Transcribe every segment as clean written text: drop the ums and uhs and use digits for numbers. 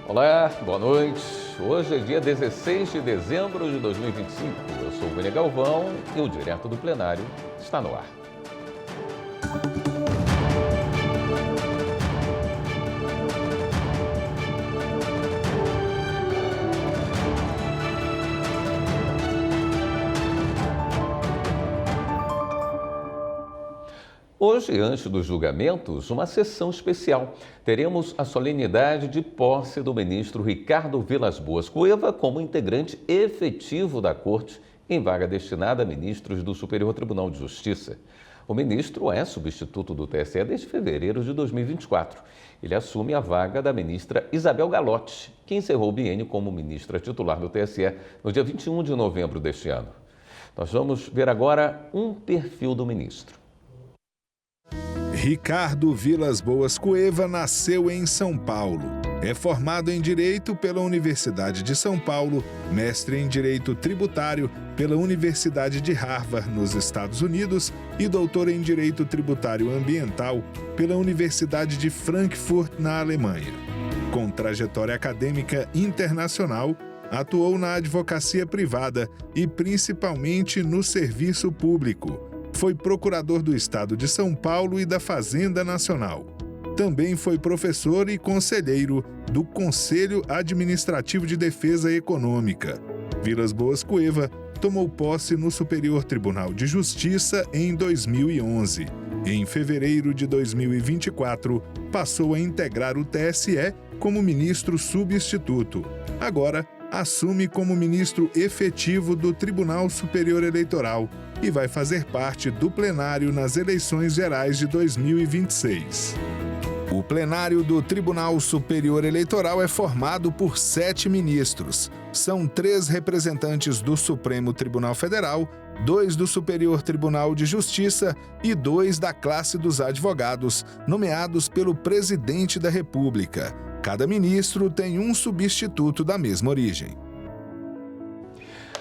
Olá, boa noite. Hoje é dia 16 de dezembro de 2025. Eu sou o William Galvão e o Direto do Plenário está no ar. Hoje, antes dos julgamentos, uma sessão especial. Teremos a solenidade de posse do ministro Ricardo Vilas Boas Cueva como integrante efetivo da Corte em vaga destinada a ministros do Superior Tribunal de Justiça. O ministro é substituto do TSE desde fevereiro de 2024. Ele assume a vaga da ministra Isabel Galotti, que encerrou o biênio como ministra titular do TSE no dia 21 de novembro deste ano. Nós vamos ver agora um perfil do ministro. Ricardo Vilas Boas Cueva nasceu em São Paulo. É formado em Direito pela Universidade de São Paulo, mestre em Direito Tributário pela Universidade de Harvard, nos Estados Unidos, e doutor em Direito Tributário Ambiental pela Universidade de Frankfurt, na Alemanha. Com trajetória acadêmica internacional, atuou na advocacia privada e principalmente no serviço público. Foi procurador do Estado de São Paulo e da Fazenda Nacional. Também foi professor e conselheiro do Conselho Administrativo de Defesa Econômica. Vilas Boas Cueva tomou posse no Superior Tribunal de Justiça em 2011. Em fevereiro de 2024, passou a integrar o TSE como ministro substituto. Agora, assume como ministro efetivo do Tribunal Superior Eleitoral e vai fazer parte do plenário nas eleições gerais de 2026. O plenário do Tribunal Superior Eleitoral é formado por 7 ministros. São 3 representantes do Supremo Tribunal Federal, 2 do Superior Tribunal de Justiça e 2 da classe dos advogados, nomeados pelo Presidente da República. Cada ministro tem um substituto da mesma origem.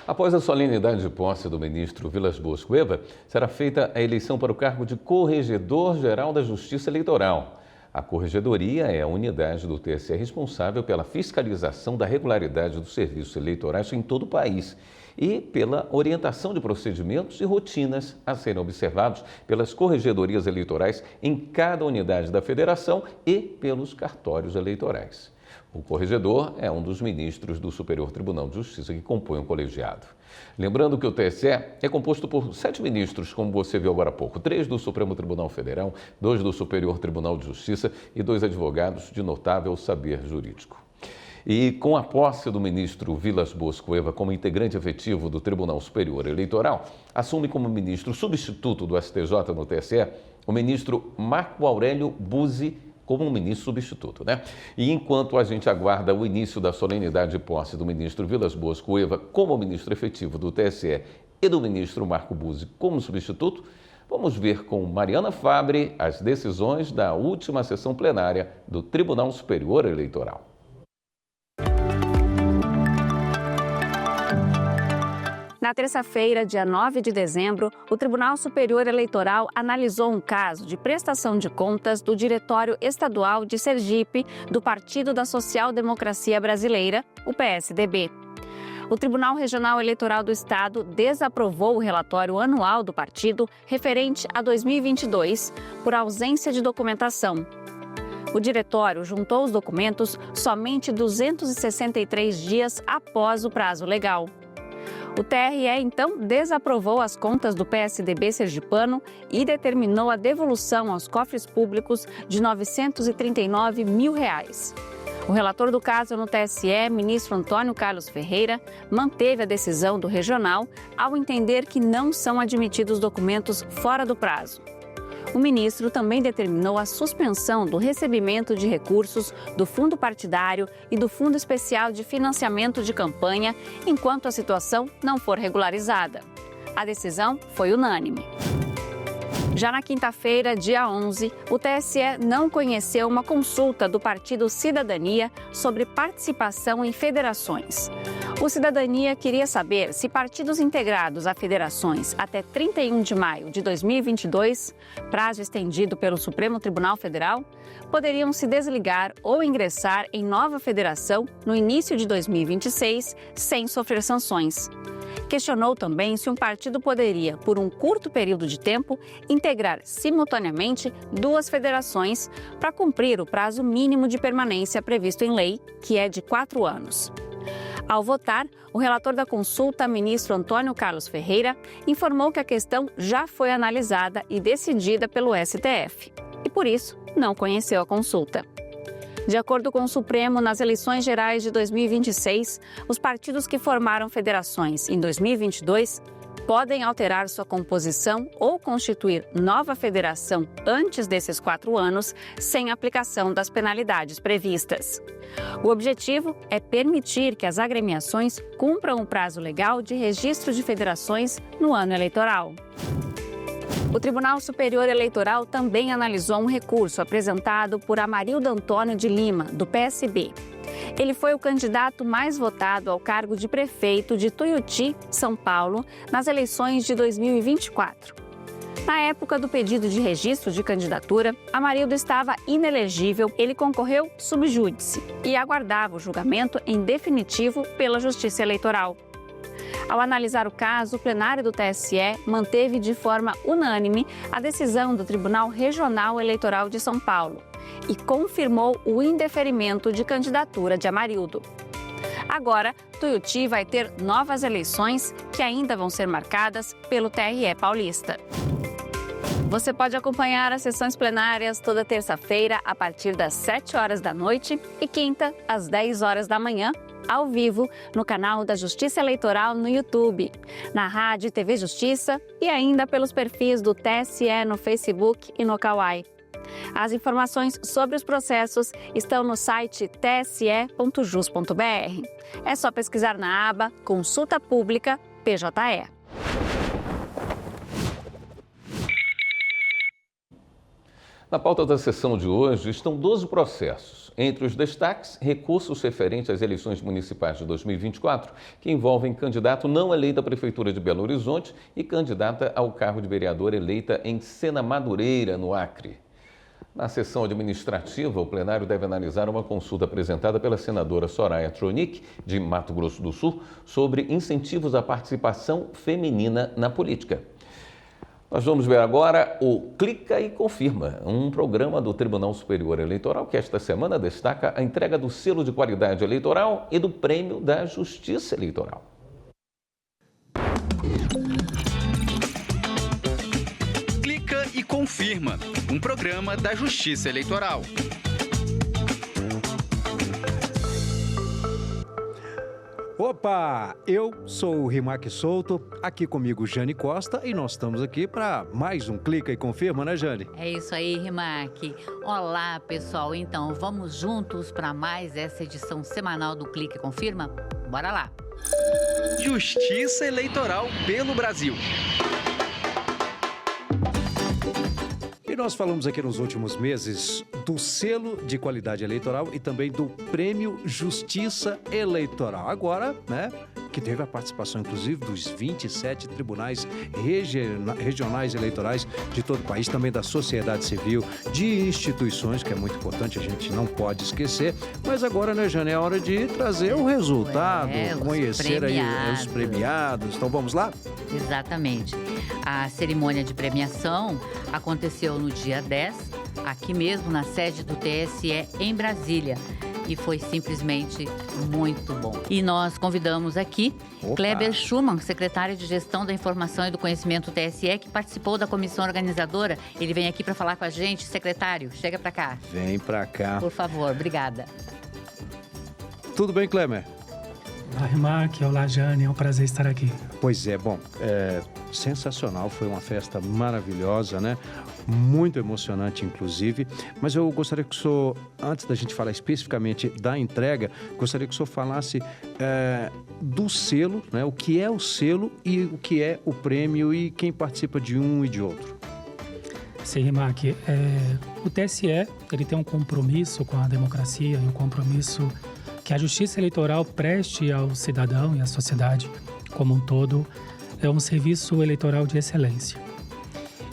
Após a solenidade de posse do ministro Vilas Boas Cueva, será feita a eleição para o cargo de Corregedor-Geral da Justiça Eleitoral. A Corregedoria é a unidade do TSE responsável pela fiscalização da regularidade dos serviços eleitorais em todo o país e pela orientação de procedimentos e rotinas a serem observados pelas corregedorias eleitorais em cada unidade da federação e pelos cartórios eleitorais. O corregedor é um dos ministros do Superior Tribunal de Justiça que compõe o colegiado. Lembrando que o TSE é composto por 7 ministros, como você viu agora há pouco, 3 do Supremo Tribunal Federal, 2 do Superior Tribunal de Justiça e 2 advogados de notável saber jurídico. E com a posse do ministro Vilas Boas Cueva como integrante efetivo do Tribunal Superior Eleitoral, assume como ministro substituto do STJ no TSE o ministro Marco Aurélio Buzzi como um ministro substituto, né? E enquanto a gente aguarda o início da solenidade de posse do ministro Vilas Boas Cueva como ministro efetivo do TSE e do ministro Marco Buzzi como substituto, vamos ver com Mariana Fabre as decisões da última sessão plenária do Tribunal Superior Eleitoral. Na terça-feira, dia 9 de dezembro, o Tribunal Superior Eleitoral analisou um caso de prestação de contas do Diretório Estadual de Sergipe do Partido da Social Democracia Brasileira, o PSDB. O Tribunal Regional Eleitoral do Estado desaprovou o relatório anual do partido referente a 2022 por ausência de documentação. O diretório juntou os documentos somente 263 dias após o prazo legal. O TRE, então, desaprovou as contas do PSDB sergipano e determinou a devolução aos cofres públicos de R$ 939 mil. O relator do caso no TSE, ministro Antônio Carlos Ferreira, manteve a decisão do regional ao entender que não são admitidos documentos fora do prazo. O ministro também determinou a suspensão do recebimento de recursos do Fundo Partidário e do Fundo Especial de Financiamento de Campanha, enquanto a situação não for regularizada. A decisão foi unânime. Já na quinta-feira, dia 11, o TSE não conheceu uma consulta do Partido Cidadania sobre participação em federações. O Cidadania queria saber se partidos integrados a federações até 31 de maio de 2022, prazo estendido pelo Supremo Tribunal Federal, poderiam se desligar ou ingressar em nova federação no início de 2026 sem sofrer sanções. Questionou também se um partido poderia, por um curto período de tempo, integrar simultaneamente duas federações para cumprir o prazo mínimo de permanência previsto em lei, que é de 4 anos. Ao votar, o relator da consulta, ministro Antônio Carlos Ferreira, informou que a questão já foi analisada e decidida pelo STF e, por isso, não conheceu a consulta. De acordo com o Supremo, nas eleições gerais de 2026, os partidos que formaram federações em 2022 podem alterar sua composição ou constituir nova federação antes desses 4 anos, sem aplicação das penalidades previstas. O objetivo é permitir que as agremiações cumpram o prazo legal de registro de federações no ano eleitoral. O Tribunal Superior Eleitoral também analisou um recurso apresentado por Amarildo Antônio de Lima, do PSB. Ele foi o candidato mais votado ao cargo de prefeito de Tuiuti, São Paulo, nas eleições de 2024. Na época do pedido de registro de candidatura, Amarildo estava inelegível, ele concorreu sub júdice e aguardava o julgamento em definitivo pela Justiça Eleitoral. Ao analisar o caso, o plenário do TSE manteve de forma unânime a decisão do Tribunal Regional Eleitoral de São Paulo e confirmou o indeferimento de candidatura de Amarildo. Agora, Tuiuti vai ter novas eleições que ainda vão ser marcadas pelo TRE paulista. Você pode acompanhar as sessões plenárias toda terça-feira a partir das 7 horas da noite e quinta às 10 horas da manhã, ao vivo, no canal da Justiça Eleitoral no YouTube, na Rádio e TV Justiça e ainda pelos perfis do TSE no Facebook e no Kawai. As informações sobre os processos estão no site tse.jus.br. É só pesquisar na aba Consulta Pública PJE. Na pauta da sessão de hoje estão 12 processos. Entre os destaques, recursos referentes às eleições municipais de 2024, que envolvem candidato não eleito à Prefeitura de Belo Horizonte e candidata ao cargo de vereador eleita em Sena Madureira, no Acre. Na sessão administrativa, o plenário deve analisar uma consulta apresentada pela senadora Soraya Tronic, de Mato Grosso do Sul, sobre incentivos à participação feminina na política. Nós vamos ver agora o Clica e Confirma, um programa do Tribunal Superior Eleitoral que esta semana destaca a entrega do selo de qualidade eleitoral e do prêmio da Justiça Eleitoral. Clica e Confirma, um programa da Justiça Eleitoral. Opa, eu sou o Rimac Souto, aqui comigo Jane Costa e nós estamos aqui para mais um Clica e Confirma, né, Jane? É isso aí, Rimac. Olá, pessoal. Então, vamos juntos para mais essa edição semanal do Clica e Confirma? Bora lá. Justiça Eleitoral pelo Brasil. E nós falamos aqui nos últimos meses do selo de qualidade eleitoral e também do prêmio Justiça Eleitoral. Agora, né, que teve a participação, inclusive, dos 27 tribunais regionais eleitorais de todo o país, também da sociedade civil, de instituições, que é muito importante, a gente não pode esquecer. Mas agora, né, Jane, é hora de trazer o resultado, conhecer aí os premiados. Então, vamos lá? Exatamente. A cerimônia de premiação aconteceu no dia 10, aqui mesmo na sede do TSE em Brasília. E foi simplesmente muito bom. E nós convidamos aqui Kleber Schumann, secretário de Gestão da Informação e do Conhecimento do TSE, que participou da comissão organizadora. Ele vem aqui para falar com a gente. Secretário, chega para cá. Vem para cá. Por favor, obrigada. Tudo bem, Kleber? Olá, Rimac. Olá, Jane. É um prazer estar aqui. Pois é, bom, sensacional, foi uma festa maravilhosa, né? Muito emocionante, inclusive. Mas eu gostaria que o senhor, antes da gente falar especificamente da entrega, gostaria que o senhor falasse do selo, né? O que é o selo e o que é o prêmio e quem participa de um e de outro. Sim, Rimac. O TSE ele tem um compromisso com a democracia e um compromisso que a justiça eleitoral preste ao cidadão e à sociedade como um todo. É um serviço eleitoral de excelência.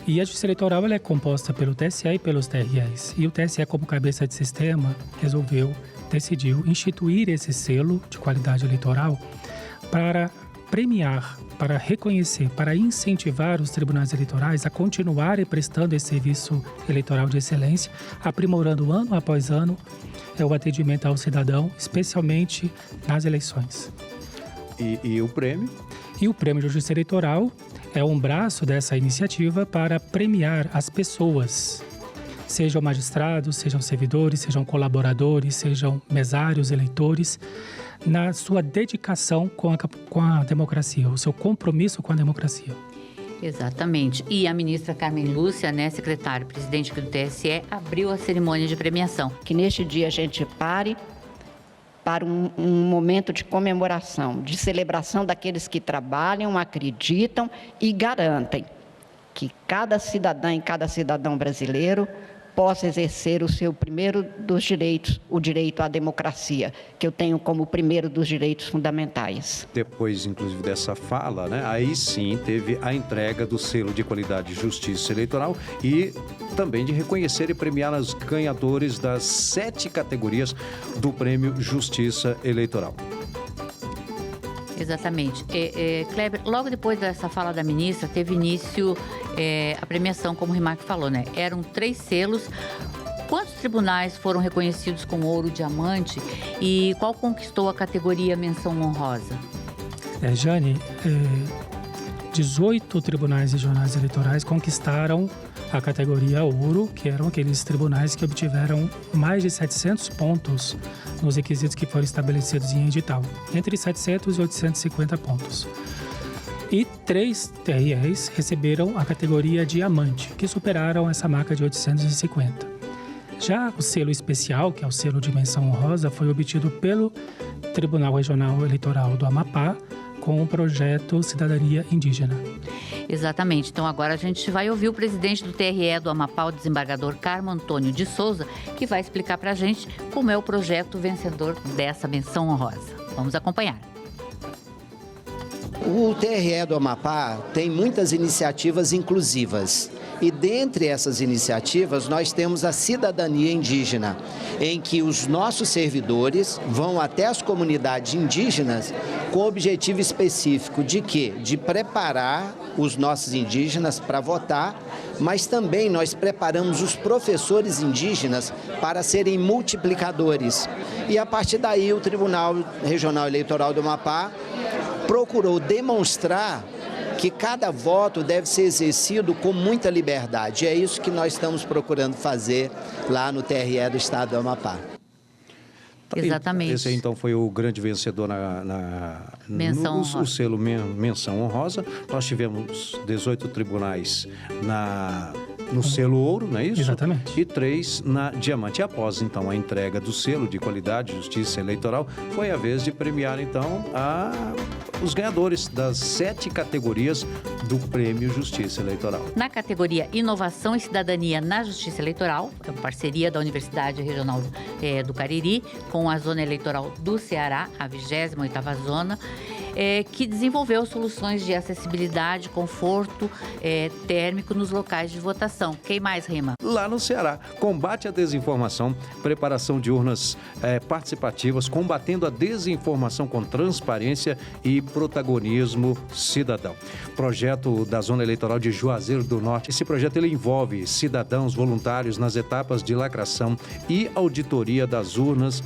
E a justiça eleitoral ela é composta pelo TSE e pelos TREs. E o TSE, como cabeça de sistema, decidiu instituir esse selo de qualidade eleitoral para premiar, para reconhecer, para incentivar os tribunais eleitorais a continuarem prestando esse serviço eleitoral de excelência, aprimorando ano após ano o atendimento ao cidadão, especialmente nas eleições. E o prêmio? E o Prêmio de Justiça Eleitoral é um braço dessa iniciativa para premiar as pessoas, sejam magistrados, sejam servidores, sejam colaboradores, sejam mesários, eleitores, na sua dedicação com a democracia, o seu compromisso com a democracia. Exatamente. E a ministra Carmen Lúcia, secretária presidente do TSE, abriu a cerimônia de premiação. Que neste dia a gente pare para um momento de comemoração, de celebração daqueles que trabalham, acreditam e garantem que cada cidadã e cada cidadão brasileiro possa exercer o seu primeiro dos direitos, o direito à democracia, que eu tenho como primeiro dos direitos fundamentais. Depois, inclusive, dessa fala, aí sim teve a entrega do selo de qualidade de justiça eleitoral e também de reconhecer e premiar os ganhadores das 7 categorias do Prêmio Justiça Eleitoral. Exatamente. Kleber, logo depois dessa fala da ministra, teve início a premiação, como o Rimac falou, Eram 3 selos. Quantos tribunais foram reconhecidos com ouro, diamante e qual conquistou a categoria menção honrosa? Jane, 18 tribunais regionais eleitorais conquistaram a categoria ouro, que eram aqueles tribunais que obtiveram mais de 700 pontos nos requisitos que foram estabelecidos em edital, entre 700 e 850 pontos. E 3 TREs receberam a categoria diamante, que superaram essa marca de 850. Já o selo especial, que é o selo de menção honrosa, foi obtido pelo Tribunal Regional Eleitoral do Amapá, com o projeto Cidadania Indígena. Exatamente. Então agora a gente vai ouvir o presidente do TRE do Amapá, o desembargador Carmo Antônio de Souza, que vai explicar para a gente como é o projeto vencedor dessa menção honrosa. Vamos acompanhar. O TRE do Amapá tem muitas iniciativas inclusivas. E dentre essas iniciativas, nós temos a cidadania indígena, em que os nossos servidores vão até as comunidades indígenas com o objetivo específico de quê? De preparar os nossos indígenas para votar, mas também nós preparamos os professores indígenas para serem multiplicadores. E a partir daí o Tribunal Regional Eleitoral do Amapá procurou demonstrar que cada voto deve ser exercido com muita liberdade. É isso que nós estamos procurando fazer lá no TRE do Estado do Amapá. Exatamente. Esse então foi o grande vencedor no selo menção honrosa. Nós tivemos 18 tribunais no selo ouro, não é isso? Exatamente. E 3 na diamante. E após, então, a entrega do selo de qualidade de justiça eleitoral, foi a vez de premiar, então, os ganhadores das 7 categorias do Prêmio Justiça Eleitoral. Na categoria Inovação e Cidadania na Justiça Eleitoral, é parceria da Universidade Regional do Cariri com a Zona Eleitoral do Ceará, a 28ª Zona, que desenvolveu soluções de acessibilidade, conforto térmico nos locais de votação. Quem mais, Rima? Lá no Ceará, combate à desinformação, preparação de urnas participativas, combatendo a desinformação com transparência e protagonismo cidadão. Projeto da Zona Eleitoral de Juazeiro do Norte. Esse projeto ele envolve cidadãos voluntários nas etapas de lacração e auditoria das urnas.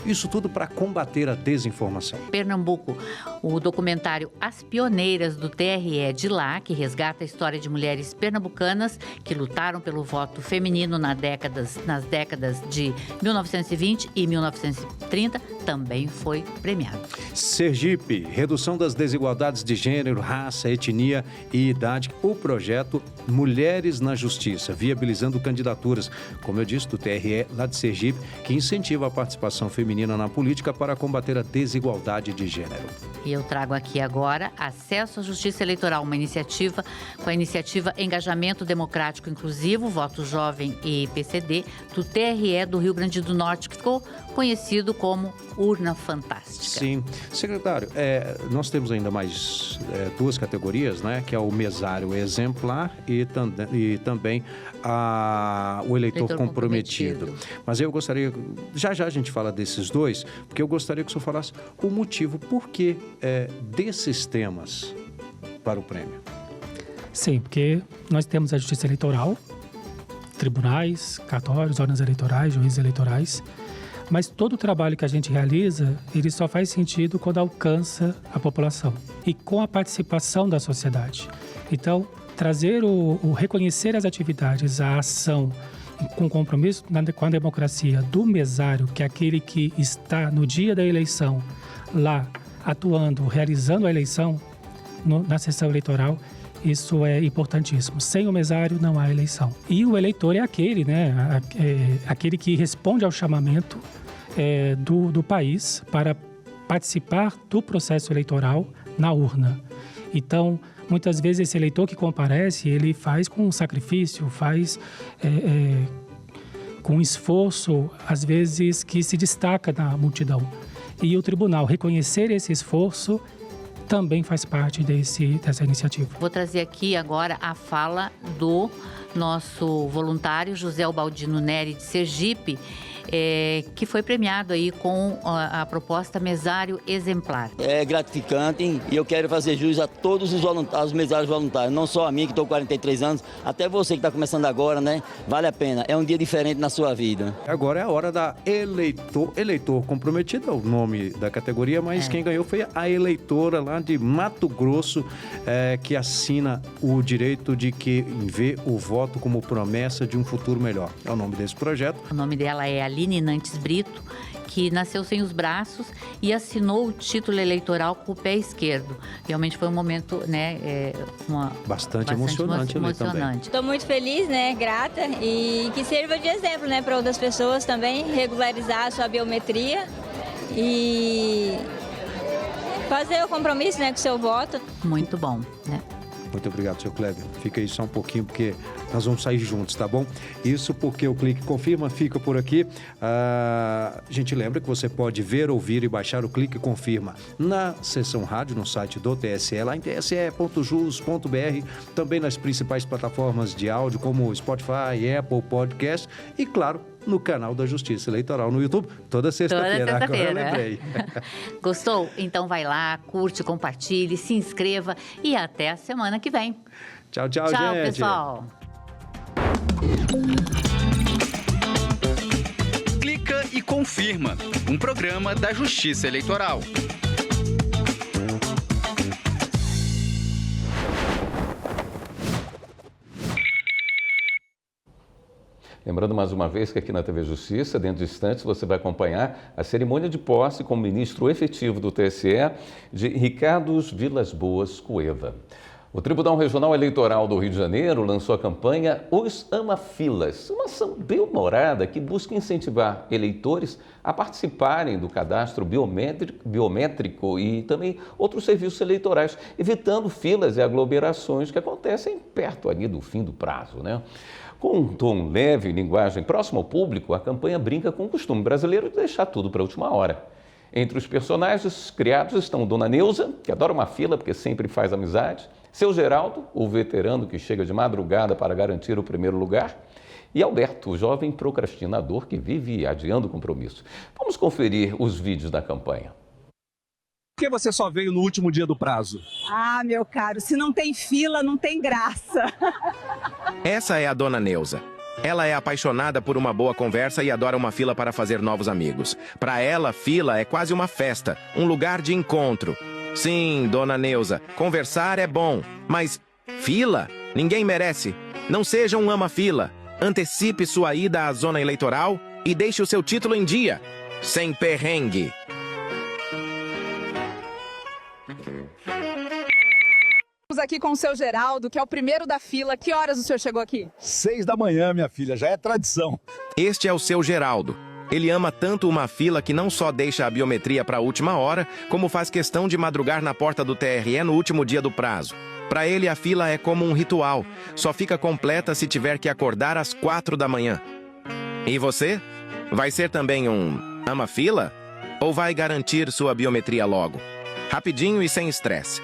Isso tudo para combater a desinformação. Pernambuco, o documentário As Pioneiras do TRE de lá, que resgata a história de mulheres pernambucanas que lutaram pelo voto feminino nas décadas de 1920 e 1930, também foi premiado. Sergipe, redução das desigualdades de gênero, raça, etnia e idade. O projeto Mulheres na Justiça, viabilizando candidaturas, como eu disse, do TRE lá de Sergipe, que incentiva a participação feminina na política para combater a desigualdade de gênero. E eu trago aqui agora Acesso à Justiça Eleitoral, uma iniciativa com a iniciativa Engajamento Democrático Inclusivo, Voto Jovem e PCD, do TRE do Rio Grande do Norte, que ficou conhecido como Urna Fantástica. Sim. Secretário, nós temos ainda mais duas categorias, né? Que é o mesário exemplar e também o eleitor comprometido. Mas eu gostaria, já a gente fala desses dois, porque eu gostaria que o senhor falasse o motivo, por que desses temas para o prêmio. Sim, porque nós temos a Justiça Eleitoral, tribunais, cartórios, órgãos eleitorais, juízes eleitorais, mas todo o trabalho que a gente realiza, ele só faz sentido quando alcança a população e com a participação da sociedade. Então, trazer reconhecer as atividades, a ação com compromisso com a democracia do mesário, que é aquele que está no dia da eleição lá atuando, realizando a eleição na sessão eleitoral, isso é importantíssimo. Sem o mesário não há eleição. E o eleitor é aquele, né? Aquele que responde ao chamamento do país para participar do processo eleitoral na urna. Então, muitas vezes esse eleitor que comparece, ele faz com sacrifício, faz com esforço, às vezes que se destaca na multidão. E o tribunal reconhecer esse esforço também faz parte dessa iniciativa. Vou trazer aqui agora a fala do nosso voluntário José Ubaldino Neri de Sergipe, que foi premiado aí com a proposta Mesário Exemplar. É gratificante e eu quero fazer jus a todos os mesários voluntários, não só a mim que estou com 43 anos, até você que está começando agora, né? Vale a pena, é um dia diferente na sua vida. Agora é a hora da eleitor comprometido, é o nome da categoria, mas quem ganhou foi a eleitora lá de Mato Grosso, que assina o direito de ver o voto como promessa de um futuro melhor. É o nome desse projeto. O nome dela é Aline Nantes Brito, que nasceu sem os braços e assinou o título eleitoral com o pé esquerdo. Realmente foi um momento, né, bastante emocionante. Estou muito feliz, né, grata, e que sirva de exemplo, né, para outras pessoas também regularizar a sua biometria e fazer o compromisso, né, com o seu voto. Muito bom, né? Muito obrigado, seu Kleber. Fica aí só um pouquinho, porque nós vamos sair juntos, tá bom? Isso porque o Clique Confirma fica por aqui. A gente lembra que você pode ver, ouvir e baixar o Clique Confirma na seção rádio, no site do TSE, lá em tse.jus.br, também nas principais plataformas de áudio, como Spotify, Apple Podcast e, claro, no canal da Justiça Eleitoral no YouTube, toda sexta-feira. Agora eu lembrei. Gostou? Então vai lá, curte, compartilhe, se inscreva e até a semana que vem. Tchau, gente. Tchau, pessoal. Clica e confirma. Um programa da Justiça Eleitoral. Lembrando mais uma vez que aqui na TV Justiça, dentro de instantes, você vai acompanhar a cerimônia de posse como ministro efetivo do TSE de Ricardo Vilas Boas Cueva. O Tribunal Regional Eleitoral do Rio de Janeiro lançou a campanha Os Ama-Filas, uma ação bem-humorada que busca incentivar eleitores a participarem do cadastro biométrico e também outros serviços eleitorais, evitando filas e aglomerações que acontecem perto ali do fim do prazo, né? Com um tom leve e linguagem próxima ao público, a campanha brinca com o costume brasileiro de deixar tudo para a última hora. Entre os personagens criados estão Dona Neuza, que adora uma fila porque sempre faz amizade, Seu Geraldo, o veterano que chega de madrugada para garantir o primeiro lugar, e Alberto, o jovem procrastinador que vive adiando o compromisso. Vamos conferir os vídeos da campanha. Por que você só veio no último dia do prazo? Ah, meu caro, se não tem fila, não tem graça. Essa é a Dona Neuza. Ela é apaixonada por uma boa conversa e adora uma fila para fazer novos amigos. Para ela, fila é quase uma festa, um lugar de encontro. Sim, Dona Neuza, conversar é bom, mas fila? Ninguém merece. Não seja um ama-fila. Antecipe sua ida à zona eleitoral e deixe o seu título em dia. Sem perrengue. aqui com o seu Geraldo, que é o primeiro da fila. Que horas o senhor chegou aqui? 6 da manhã, minha filha, já é tradição. Este é o seu Geraldo. Ele ama tanto uma fila que não só deixa a biometria para a última hora, como faz questão de madrugar na porta do TRE no último dia do prazo. Para ele, a fila é como um ritual. Só fica completa se tiver que acordar às 4 da manhã. E você? Vai ser também um ama-fila? Ou vai garantir sua biometria logo? Rapidinho e sem estresse.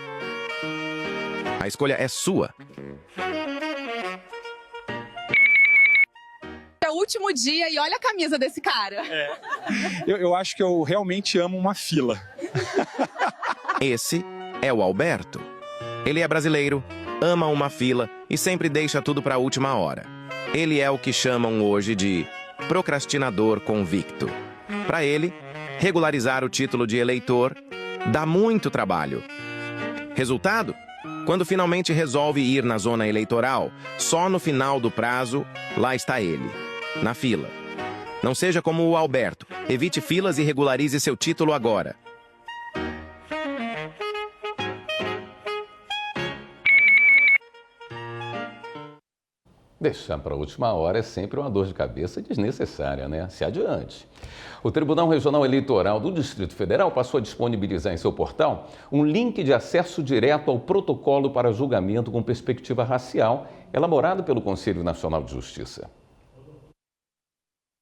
A escolha é sua. É o último dia e olha a camisa desse cara. Eu acho que eu realmente amo uma fila. Esse é o Alberto. Ele é brasileiro, ama uma fila e sempre deixa tudo para a última hora. Ele é o que chamam hoje de procrastinador convicto. Para ele, regularizar o título de eleitor dá muito trabalho. Resultado? Quando finalmente resolve ir na zona eleitoral, só no final do prazo, lá está ele, na fila. Não seja como o Alberto. Evite filas e regularize seu título agora. Deixar para a última hora é sempre uma dor de cabeça desnecessária, né? Se adiante. O Tribunal Regional Eleitoral do Distrito Federal passou a disponibilizar em seu portal um link de acesso direto ao protocolo para julgamento com perspectiva racial, elaborado pelo Conselho Nacional de Justiça.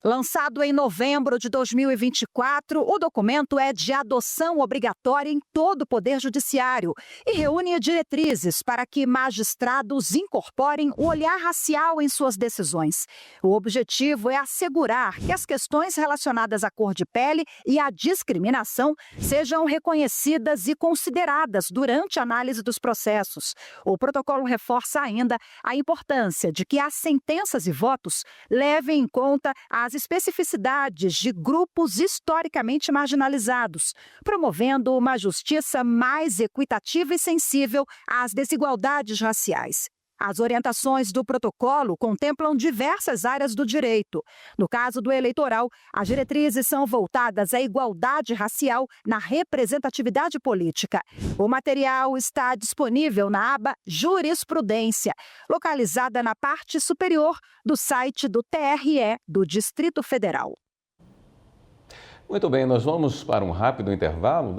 Lançado em novembro de 2024, o documento é de adoção obrigatória em todo o Poder Judiciário e reúne diretrizes para que magistrados incorporem o olhar racial em suas decisões. O objetivo é assegurar que as questões relacionadas à cor de pele e à discriminação sejam reconhecidas e consideradas durante a análise dos processos. O protocolo reforça ainda a importância de que as sentenças e votos levem em conta as especificidades de grupos historicamente marginalizados, promovendo uma justiça mais equitativa e sensível às desigualdades raciais. As orientações do protocolo contemplam diversas áreas do direito. No caso do eleitoral, as diretrizes são voltadas à igualdade racial na representatividade política. O material está disponível na aba Jurisprudência, localizada na parte superior do site do TRE do Distrito Federal. Muito bem, nós vamos para um rápido intervalo.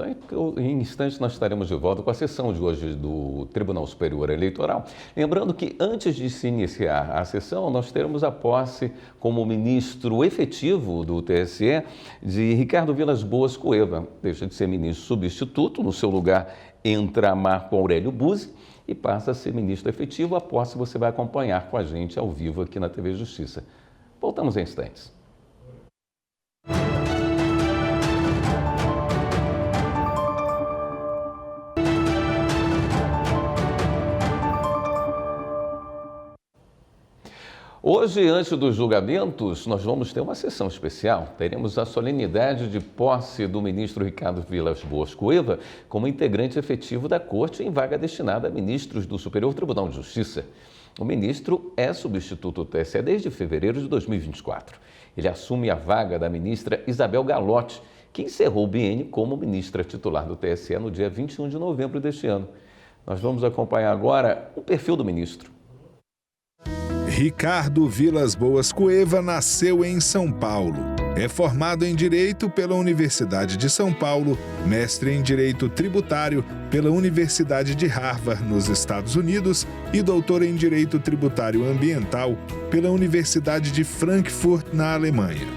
Em instantes nós estaremos de volta com a sessão de hoje do Tribunal Superior Eleitoral. Lembrando que antes de se iniciar a sessão, nós teremos a posse como ministro efetivo do TSE de Ricardo Vilas Boas Cueva. Deixa de ser ministro substituto, no seu lugar entra Marco Aurélio Buzzi e passa a ser ministro efetivo. A posse você vai acompanhar com a gente ao vivo aqui na TV Justiça. Voltamos em instantes. Hoje, antes dos julgamentos, nós vamos ter uma sessão especial. Teremos a solenidade de posse do ministro Ricardo Vilas Boas Cueva como integrante efetivo da Corte em vaga destinada a ministros do Superior Tribunal de Justiça. O ministro é substituto do TSE desde fevereiro de 2024. Ele assume a vaga da ministra Isabel Galotti, que encerrou o biênio como ministra titular do TSE no dia 21 de novembro deste ano. Nós vamos acompanhar agora o perfil do ministro. Ricardo Vilas Boas Cueva nasceu em São Paulo. É formado em Direito pela Universidade de São Paulo, mestre em Direito Tributário pela Universidade de Harvard, nos Estados Unidos, e doutor em Direito Tributário Ambiental pela Universidade de Frankfurt, na Alemanha.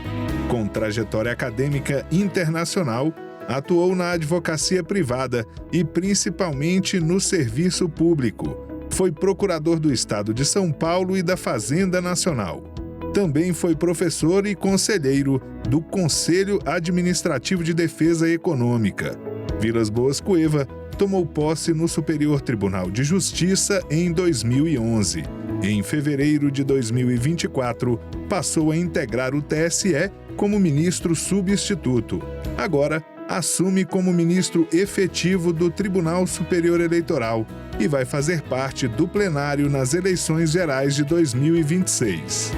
Com trajetória acadêmica internacional, atuou na advocacia privada e principalmente no serviço público. Foi procurador do Estado de São Paulo e da Fazenda Nacional. Também foi professor e conselheiro do Conselho Administrativo de Defesa Econômica. Vilas Boas Cueva tomou posse no Superior Tribunal de Justiça em 2011. Em fevereiro de 2024, passou a integrar o TSE como ministro substituto. Agora, assume como ministro efetivo do Tribunal Superior Eleitoral e vai fazer parte do plenário nas eleições gerais de 2026.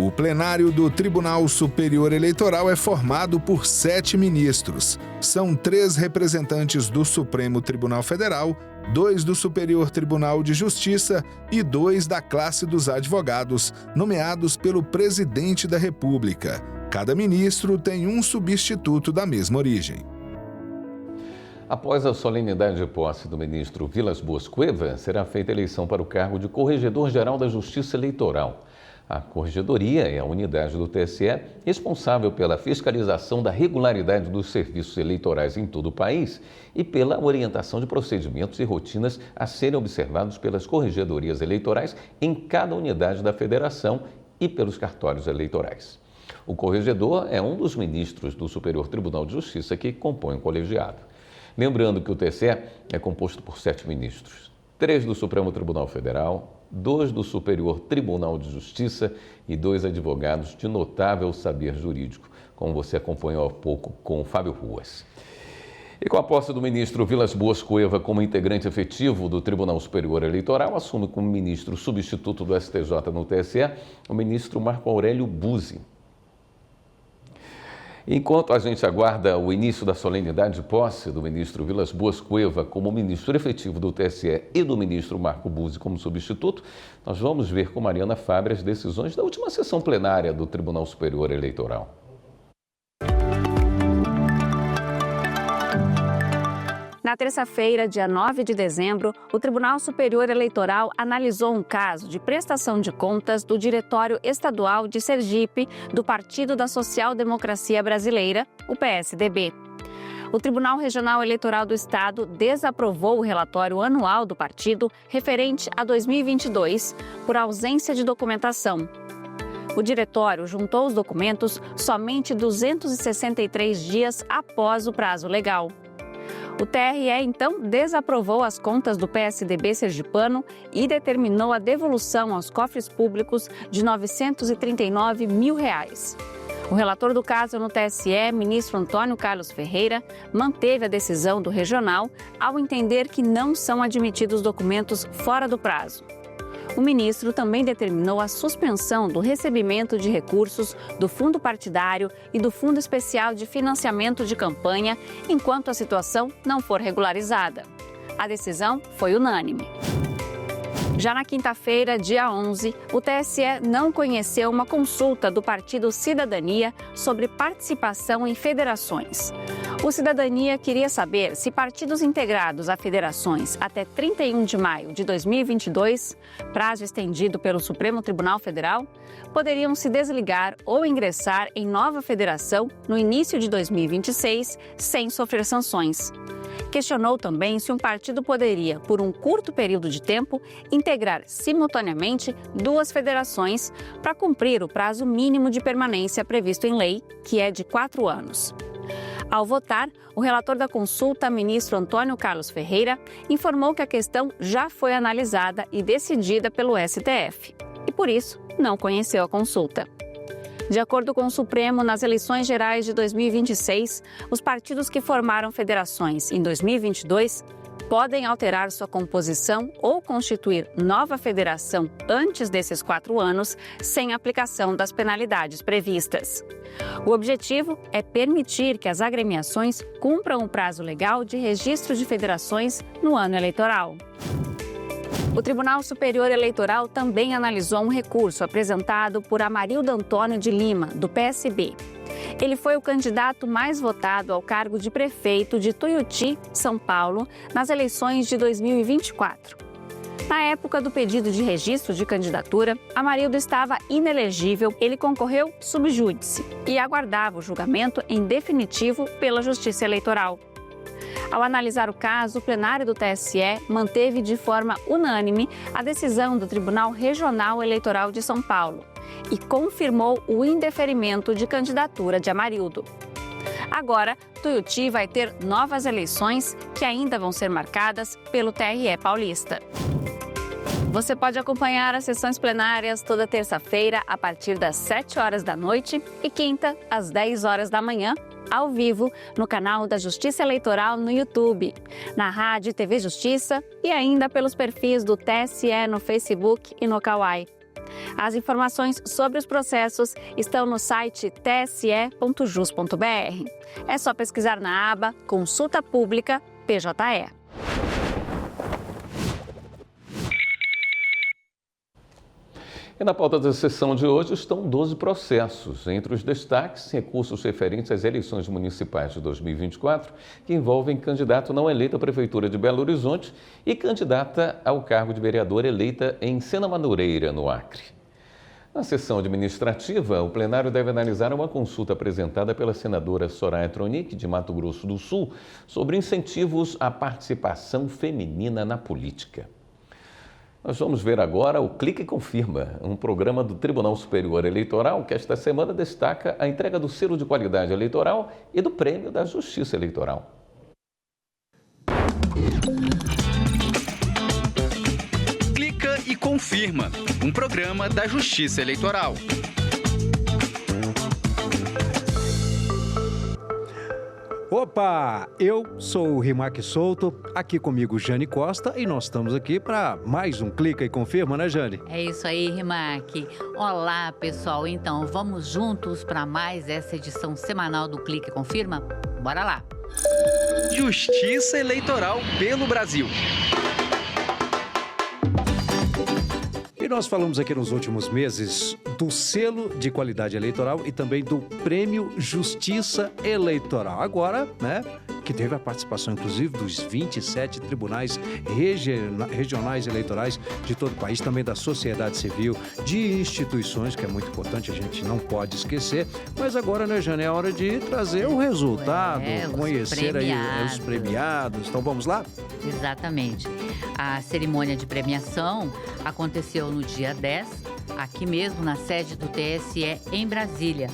O plenário do Tribunal Superior Eleitoral é formado por 7 ministros. São 3 representantes do Supremo Tribunal Federal, 2 do Superior Tribunal de Justiça e 2 da classe dos advogados, nomeados pelo Presidente da República. Cada ministro tem um substituto da mesma origem. Após a solenidade de posse do ministro Vilas Boas Cueva, será feita eleição para o cargo de Corregedor-Geral da Justiça Eleitoral. A Corregedoria é a unidade do TSE responsável pela fiscalização da regularidade dos serviços eleitorais em todo o país e pela orientação de procedimentos e rotinas a serem observados pelas corregedorias eleitorais em cada unidade da federação e pelos cartórios eleitorais. O corregedor é um dos ministros do Superior Tribunal de Justiça que compõe o colegiado. Lembrando que o TSE é composto por 7 ministros, 3 do Supremo Tribunal Federal, 2 do Superior Tribunal de Justiça e 2 advogados de notável saber jurídico, como você acompanhou há pouco com o Fábio Ruas. E com a posse do ministro Vilas Boas Cueva como integrante efetivo do Tribunal Superior Eleitoral, assume como ministro substituto do STJ no TSE o ministro Marco Aurélio Buzzi. Enquanto a gente aguarda o início da solenidade de posse do ministro Vilas Boas Cueva como ministro efetivo do TSE e do ministro Marco Buzzi como substituto, nós vamos ver com Mariana Fábio as decisões da última sessão plenária do Tribunal Superior Eleitoral. Na terça-feira, dia 9 de dezembro, o Tribunal Superior Eleitoral analisou um caso de prestação de contas do Diretório Estadual de Sergipe do Partido da Social Democracia Brasileira, o PSDB. O Tribunal Regional Eleitoral do Estado desaprovou o relatório anual do partido referente a 2022 por ausência de documentação. O diretório juntou os documentos somente 263 dias após o prazo legal. O TRE, então, desaprovou as contas do PSDB sergipano e determinou a devolução aos cofres públicos de R$ 939 mil. O relator do caso no TSE, ministro Antônio Carlos Ferreira, manteve a decisão do regional ao entender que não são admitidos documentos fora do prazo. O ministro também determinou a suspensão do recebimento de recursos do Fundo Partidário e do Fundo Especial de Financiamento de Campanha, enquanto a situação não for regularizada. A decisão foi unânime. Já na quinta-feira, dia 11, o TSE não conheceu uma consulta do Partido Cidadania sobre participação em federações. O Cidadania queria saber se partidos integrados a federações até 31 de maio de 2022, prazo estendido pelo Supremo Tribunal Federal, poderiam se desligar ou ingressar em nova federação no início de 2026 sem sofrer sanções. Questionou também se um partido poderia, por um curto período de tempo, integrar simultaneamente 2 federações para cumprir o prazo mínimo de permanência previsto em lei, que é de 4 anos. Ao votar, o relator da consulta, ministro Antônio Carlos Ferreira, informou que a questão já foi analisada e decidida pelo STF e, por isso, não conheceu a consulta. De acordo com o Supremo, nas eleições gerais de 2026, os partidos que formaram federações em 2022 podem alterar sua composição ou constituir nova federação antes desses 4 anos, sem aplicação das penalidades previstas. O objetivo é permitir que as agremiações cumpram o prazo legal de registro de federações no ano eleitoral. O Tribunal Superior Eleitoral também analisou um recurso apresentado por Amarildo Antônio de Lima, do PSB. Ele foi o candidato mais votado ao cargo de prefeito de Tuiuti, São Paulo, nas eleições de 2024. Na época do pedido de registro de candidatura, Amarildo estava inelegível, ele concorreu sub júdice e aguardava o julgamento em definitivo pela Justiça Eleitoral. Ao analisar o caso, o plenário do TSE manteve de forma unânime a decisão do Tribunal Regional Eleitoral de São Paulo e confirmou o indeferimento de candidatura de Amarildo. Agora, Tuiuti vai ter novas eleições que ainda vão ser marcadas pelo TRE paulista. Você pode acompanhar as sessões plenárias toda terça-feira a partir das 7 horas da noite e quinta às 10 horas da manhã, ao vivo, no canal da Justiça Eleitoral no YouTube, na Rádio e TV Justiça e ainda pelos perfis do TSE no Facebook e no Kawai. As informações sobre os processos estão no site tse.jus.br. É só pesquisar na aba Consulta Pública PJE. E na pauta da sessão de hoje estão 12 processos. Entre os destaques, recursos referentes às eleições municipais de 2024, que envolvem candidato não eleito à Prefeitura de Belo Horizonte e candidata ao cargo de vereador eleita em Sena Madureira, no Acre. Na sessão administrativa, o plenário deve analisar uma consulta apresentada pela senadora Soraya Tronic, de Mato Grosso do Sul, sobre incentivos à participação feminina na política. Nós vamos ver agora o Clique e Confirma, um programa do Tribunal Superior Eleitoral que esta semana destaca a entrega do selo de qualidade eleitoral e do prêmio da Justiça Eleitoral. Clica e Confirma, um programa da Justiça Eleitoral. Opa, eu sou o Rimac Souto, aqui comigo Jane Costa e nós estamos aqui para mais um Clica e Confirma, né, Jane? É isso aí, Rimac. Olá, pessoal. Então, vamos juntos para mais essa edição semanal do Clica e Confirma? Bora lá. Justiça Eleitoral pelo Brasil. E nós falamos aqui nos últimos meses do selo de qualidade eleitoral e também do prêmio Justiça Eleitoral. Agora, né, que teve a participação, inclusive, dos 27 tribunais regionais eleitorais de todo o país, também da sociedade civil, de instituições, que é muito importante, a gente não pode esquecer. Mas agora, né, Jane, é hora de trazer o resultado, conhecer aí os premiados. Então, vamos lá? Exatamente. A cerimônia de premiação aconteceu no dia 10, aqui mesmo na sede do TSE em Brasília.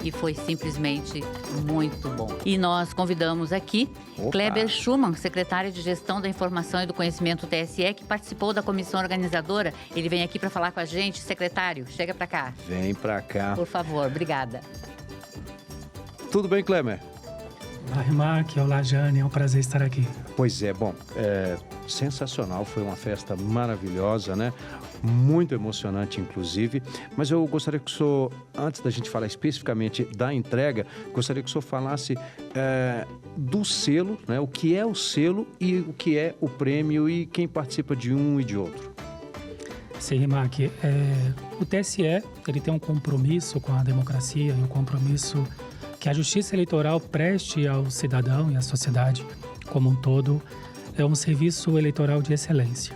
E foi simplesmente muito bom. E nós convidamos aqui Kleber Schumann, secretário de Gestão da Informação e do Conhecimento TSE, que participou da comissão organizadora. Ele vem aqui para falar com a gente. Secretário, chega para cá. Vem para cá. Por favor, obrigada. Tudo bem, Kleber? Olá, Rimac. Olá, Jane. É um prazer estar aqui. Pois é, bom, sensacional, foi uma festa maravilhosa, né? Muito emocionante, inclusive. Mas eu gostaria que o senhor, antes da gente falar especificamente da entrega, gostaria que o senhor falasse do selo, né? O que é o selo e o que é o prêmio e quem participa de um e de outro. Sim, Rimac. O TSE ele tem um compromisso com a democracia e um compromisso que a Justiça Eleitoral preste ao cidadão e à sociedade como um todo. É um serviço eleitoral de excelência.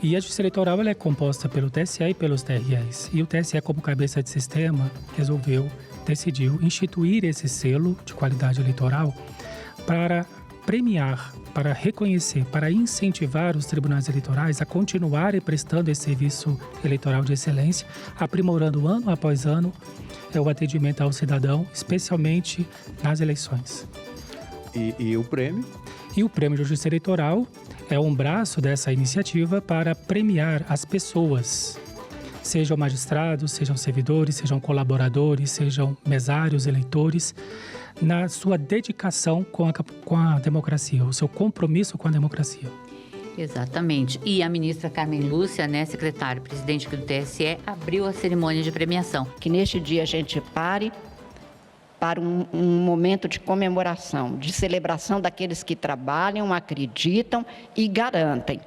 E a Justiça Eleitoral ela é composta pelo TSE e pelos TREs. E o TSE, como cabeça de sistema, decidiu instituir esse selo de qualidade eleitoral para premiar, para reconhecer, para incentivar os tribunais eleitorais a continuarem prestando esse serviço eleitoral de excelência, aprimorando ano após ano o atendimento ao cidadão, especialmente nas eleições. E o prêmio? E o Prêmio de Justiça Eleitoral é um braço dessa iniciativa para premiar as pessoas, sejam magistrados, sejam servidores, sejam colaboradores, sejam mesários, eleitores, na sua dedicação com a democracia, o seu compromisso com a democracia. Exatamente. E a ministra Carmen Lúcia, né, secretária-presidente do TSE, abriu a cerimônia de premiação. Que neste dia a gente pare para um momento de comemoração, de celebração daqueles que trabalham, acreditam e garantem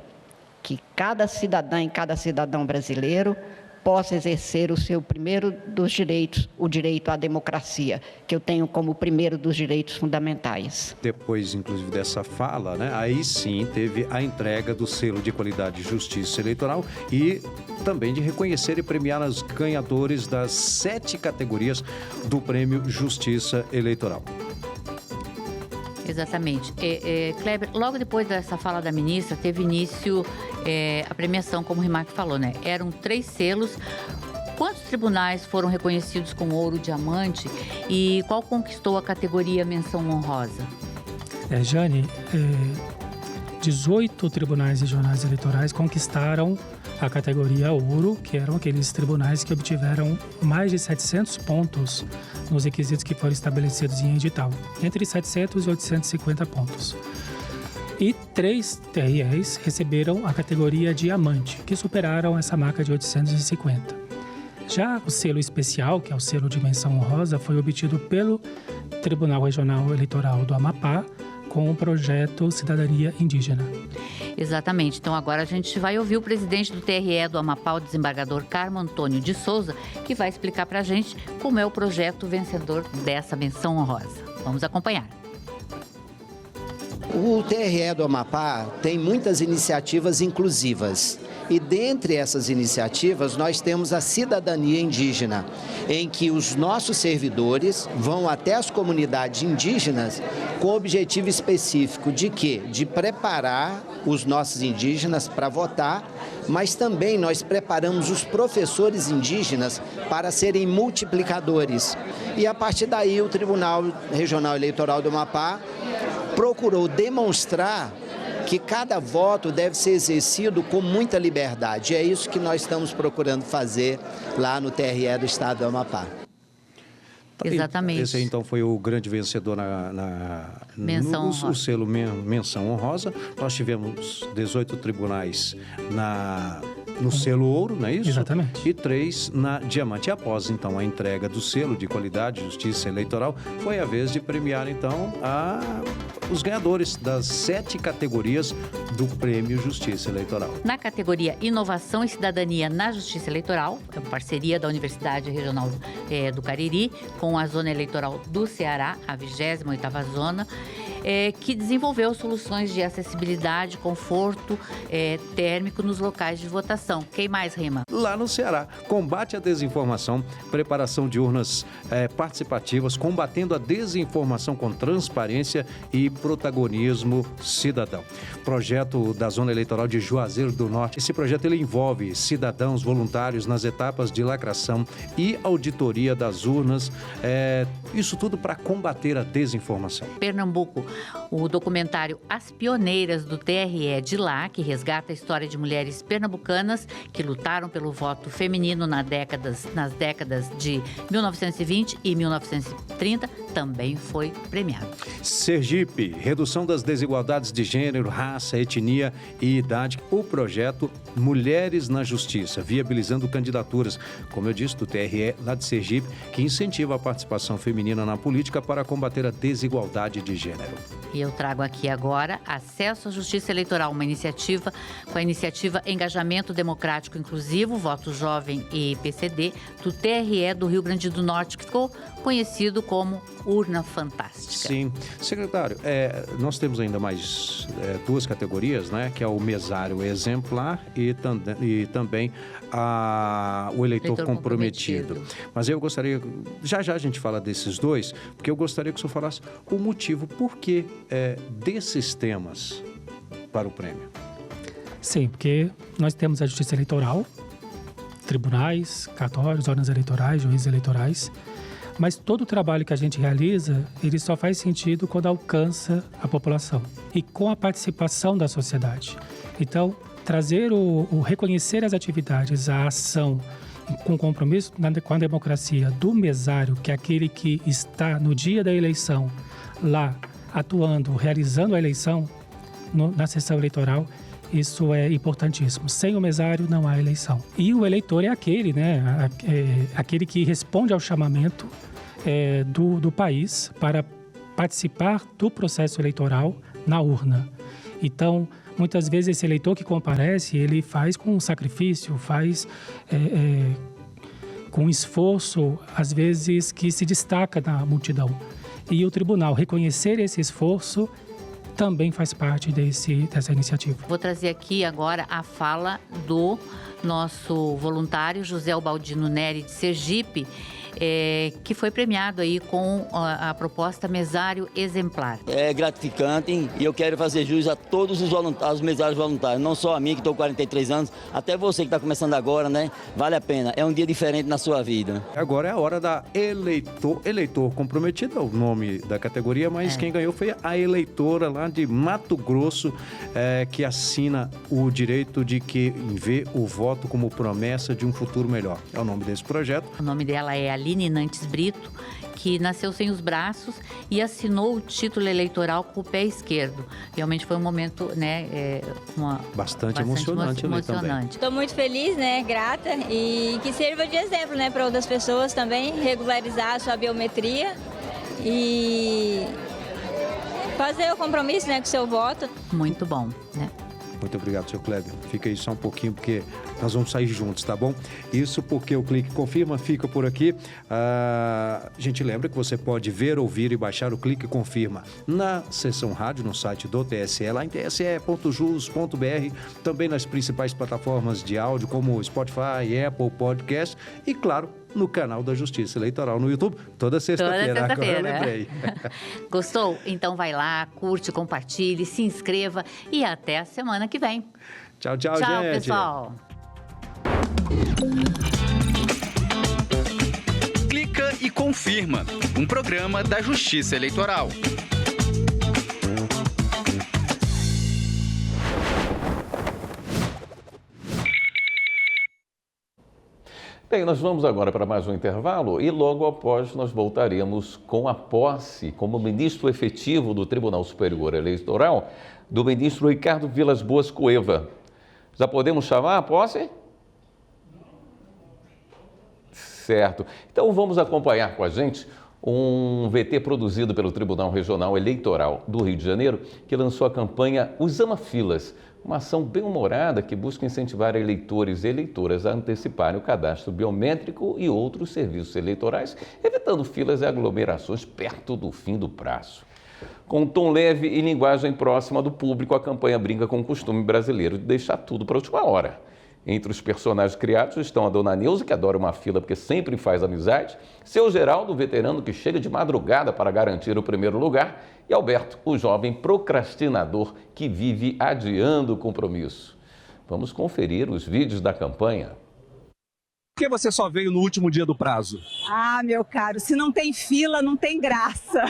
que cada cidadã e cada cidadão brasileiro possa exercer o seu primeiro dos direitos, o direito à democracia, que eu tenho como primeiro dos direitos fundamentais. Depois, inclusive, dessa fala, né, aí sim teve a entrega do selo de qualidade de Justiça Eleitoral e também de reconhecer e premiar os ganhadores das 7 categorias do Prêmio Justiça Eleitoral. Exatamente. Kleber, logo depois dessa fala da ministra, teve início a premiação, como o Rimac falou, né? Eram 3 selos. Quantos tribunais foram reconhecidos com ouro, diamante e qual conquistou a categoria menção honrosa? Jane, 18 tribunais regionais eleitorais conquistaram a categoria ouro, que eram aqueles tribunais que obtiveram mais de 700 pontos nos requisitos que foram estabelecidos em edital, entre 700 e 850 pontos. E 3 TREs receberam a categoria Diamante, que superaram essa marca de 850. Já o selo especial, que é o selo de menção honrosa, foi obtido pelo Tribunal Regional Eleitoral do Amapá com o projeto Cidadania Indígena. Exatamente. Então agora a gente vai ouvir o presidente do TRE do Amapá, o desembargador Carmo Antônio de Souza, que vai explicar para a gente como é o projeto vencedor dessa menção honrosa. Vamos acompanhar. O TRE do Amapá tem muitas iniciativas inclusivas. E dentre essas iniciativas, nós temos a cidadania indígena, em que os nossos servidores vão até as comunidades indígenas com o objetivo específico de quê? De preparar os nossos indígenas para votar, mas também nós preparamos os professores indígenas para serem multiplicadores. E a partir daí o Tribunal Regional Eleitoral do Amapá procurou demonstrar que cada voto deve ser exercido com muita liberdade. É isso que nós estamos procurando fazer lá no TRE do Estado do Amapá. Exatamente. Esse então foi o grande vencedor no selo Menção Honrosa. Nós tivemos 18 tribunais no selo ouro, não é isso? Exatamente. E 3 na diamante. E após, então, a entrega do selo de qualidade e justiça eleitoral, foi a vez de premiar, então, os ganhadores das 7 categorias do Prêmio Justiça Eleitoral. Na categoria Inovação e Cidadania na Justiça Eleitoral, é uma parceria da Universidade Regional do Cariri com a Zona Eleitoral do Ceará, a 28ª Zona, que desenvolveu soluções de acessibilidade, conforto térmico nos locais de votação. Quem mais, Rima? Lá no Ceará, combate à desinformação, preparação de urnas participativas, combatendo a desinformação com transparência e protagonismo cidadão. Projeto da Zona Eleitoral de Juazeiro do Norte. Esse projeto ele envolve cidadãos voluntários nas etapas de lacração e auditoria das urnas. Isso tudo para combater a desinformação. Pernambuco, o documentário As Pioneiras do TRE de lá, que resgata a história de mulheres pernambucanas que lutaram pelo voto feminino nas décadas de 1920 e 1930, também foi premiado. Sergipe, redução das desigualdades de gênero, raça, etnia e idade. O projeto Mulheres na Justiça, viabilizando candidaturas, como eu disse, do TRE lá de Sergipe, que incentiva a participação feminina na política para combater a desigualdade de gênero. E eu trago aqui agora Acesso à Justiça Eleitoral, uma iniciativa com a iniciativa Engajamento Democrático Inclusivo, Voto Jovem e PCD, do TRE do Rio Grande do Norte, que ficou conhecido como Urna Fantástica. Sim. Secretário, nós temos ainda mais 2 categorias, né? Que é o mesário exemplar e também o eleitor comprometido. Mas eu gostaria, já a gente fala desses 2, porque eu gostaria que o senhor falasse o motivo, por que desses temas para o prêmio. Sim, porque nós temos a Justiça Eleitoral, tribunais, cartórios, órgãos eleitorais, juízes eleitorais, mas todo o trabalho que a gente realiza, ele só faz sentido quando alcança a população e com a participação da sociedade. Então, trazer reconhecer as atividades, a ação com compromisso com a democracia do mesário, que é aquele que está no dia da eleição lá atuando, realizando a eleição na sessão eleitoral, isso é importantíssimo. Sem o mesário não há eleição. E o eleitor é aquele, né? Aquele que responde ao chamamento do país para participar do processo eleitoral na urna. Então, muitas vezes esse eleitor que comparece, ele faz com sacrifício, faz com esforço, às vezes que se destaca na multidão. E o tribunal reconhecer esse esforço também faz parte dessa iniciativa. Vou trazer aqui agora a fala do nosso voluntário José Ubaldino Neri de Sergipe, que foi premiado aí com a proposta Mesário Exemplar. É gratificante e eu quero fazer jus a todos os mesários voluntários, não só a mim que estou com 43 anos, até você que está começando agora, né? Vale a pena, é um dia diferente na sua vida. Agora é a hora da eleitor comprometido, é o nome da categoria, mas quem ganhou foi a eleitora lá de Mato Grosso, que assina o direito de que vê o voto como promessa de um futuro melhor. É o nome desse projeto. O nome dela é Aline Nantes Brito, que nasceu sem os braços e assinou o título eleitoral com o pé esquerdo. Realmente foi um momento, né, bastante emocionante. Estou muito feliz, né, grata, e que sirva de exemplo, né, para outras pessoas também regularizar a sua biometria e fazer o compromisso, né, com o seu voto. Muito bom, né? Muito obrigado, seu Kleber. Fica aí só um pouquinho, porque nós vamos sair juntos, tá bom? Isso porque o Clique Confirma fica por aqui. A gente lembra que você pode ver, ouvir e baixar o Clique Confirma na seção rádio, no site do TSE, lá em tse.jus.br, também nas principais plataformas de áudio, como Spotify, Apple Podcast e, claro, no canal da Justiça Eleitoral no YouTube, toda sexta-feira. Agora eu lembrei. Gostou? Então vai lá, curte, compartilhe, se inscreva e até a semana que vem. Tchau, tchau, gente. Tchau, pessoal. Clica e Confirma, um programa da Justiça Eleitoral. Bem, nós vamos agora para mais um intervalo e logo após nós voltaremos com a posse como ministro efetivo do Tribunal Superior Eleitoral do ministro Ricardo Vilas Boas Cueva. Já podemos chamar a posse? Certo. Então vamos acompanhar com a gente um VT produzido pelo Tribunal Regional Eleitoral do Rio de Janeiro, que lançou a campanha Os Ama-Filas, uma ação bem-humorada que busca incentivar eleitores e eleitoras a anteciparem o cadastro biométrico e outros serviços eleitorais, evitando filas e aglomerações perto do fim do prazo. Com um tom leve e linguagem próxima do público, a campanha brinca com o costume brasileiro de deixar tudo para a última hora. Entre os personagens criados estão a Dona Neuza, que adora uma fila porque sempre faz amizade, seu Geraldo, veterano que chega de madrugada para garantir o primeiro lugar, e Alberto, o jovem procrastinador que vive adiando o compromisso. Vamos conferir os vídeos da campanha. Por que você só veio no último dia do prazo? Ah, meu caro, se não tem fila, não tem graça.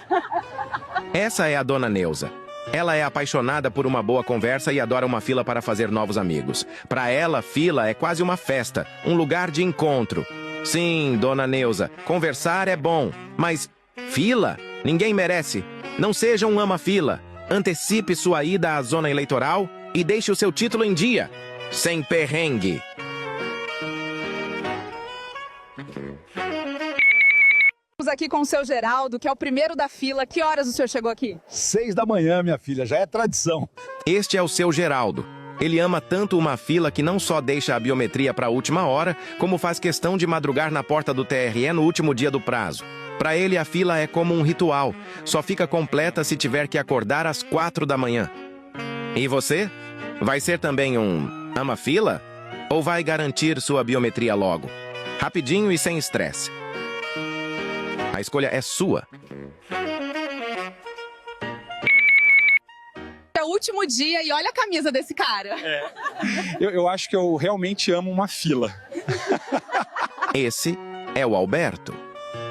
Essa é a Dona Neuza. Ela é apaixonada por uma boa conversa e adora uma fila para fazer novos amigos. Para ela, fila é quase uma festa, um lugar de encontro. Sim, Dona Neuza, conversar é bom, mas fila? Ninguém merece. Não seja um ama-fila. Antecipe sua ida à zona eleitoral e deixe o seu título em dia, sem perrengue. Estamos aqui com o seu Geraldo, que é o primeiro da fila. Que horas o senhor chegou aqui? 6 da manhã, minha filha, já é tradição. Este é o seu Geraldo. Ele ama tanto uma fila que não só deixa a biometria para a última hora, como faz questão de madrugar na porta do TRE no último dia do prazo. Para ele, a fila é como um ritual. Só fica completa se tiver que acordar às 4 da manhã. E você? Vai ser também um ama-fila? Ou vai garantir sua biometria logo? Rapidinho e sem estresse. A escolha é sua. É o último dia e olha a camisa desse cara. Eu acho que eu realmente amo uma fila. Esse é o Alberto.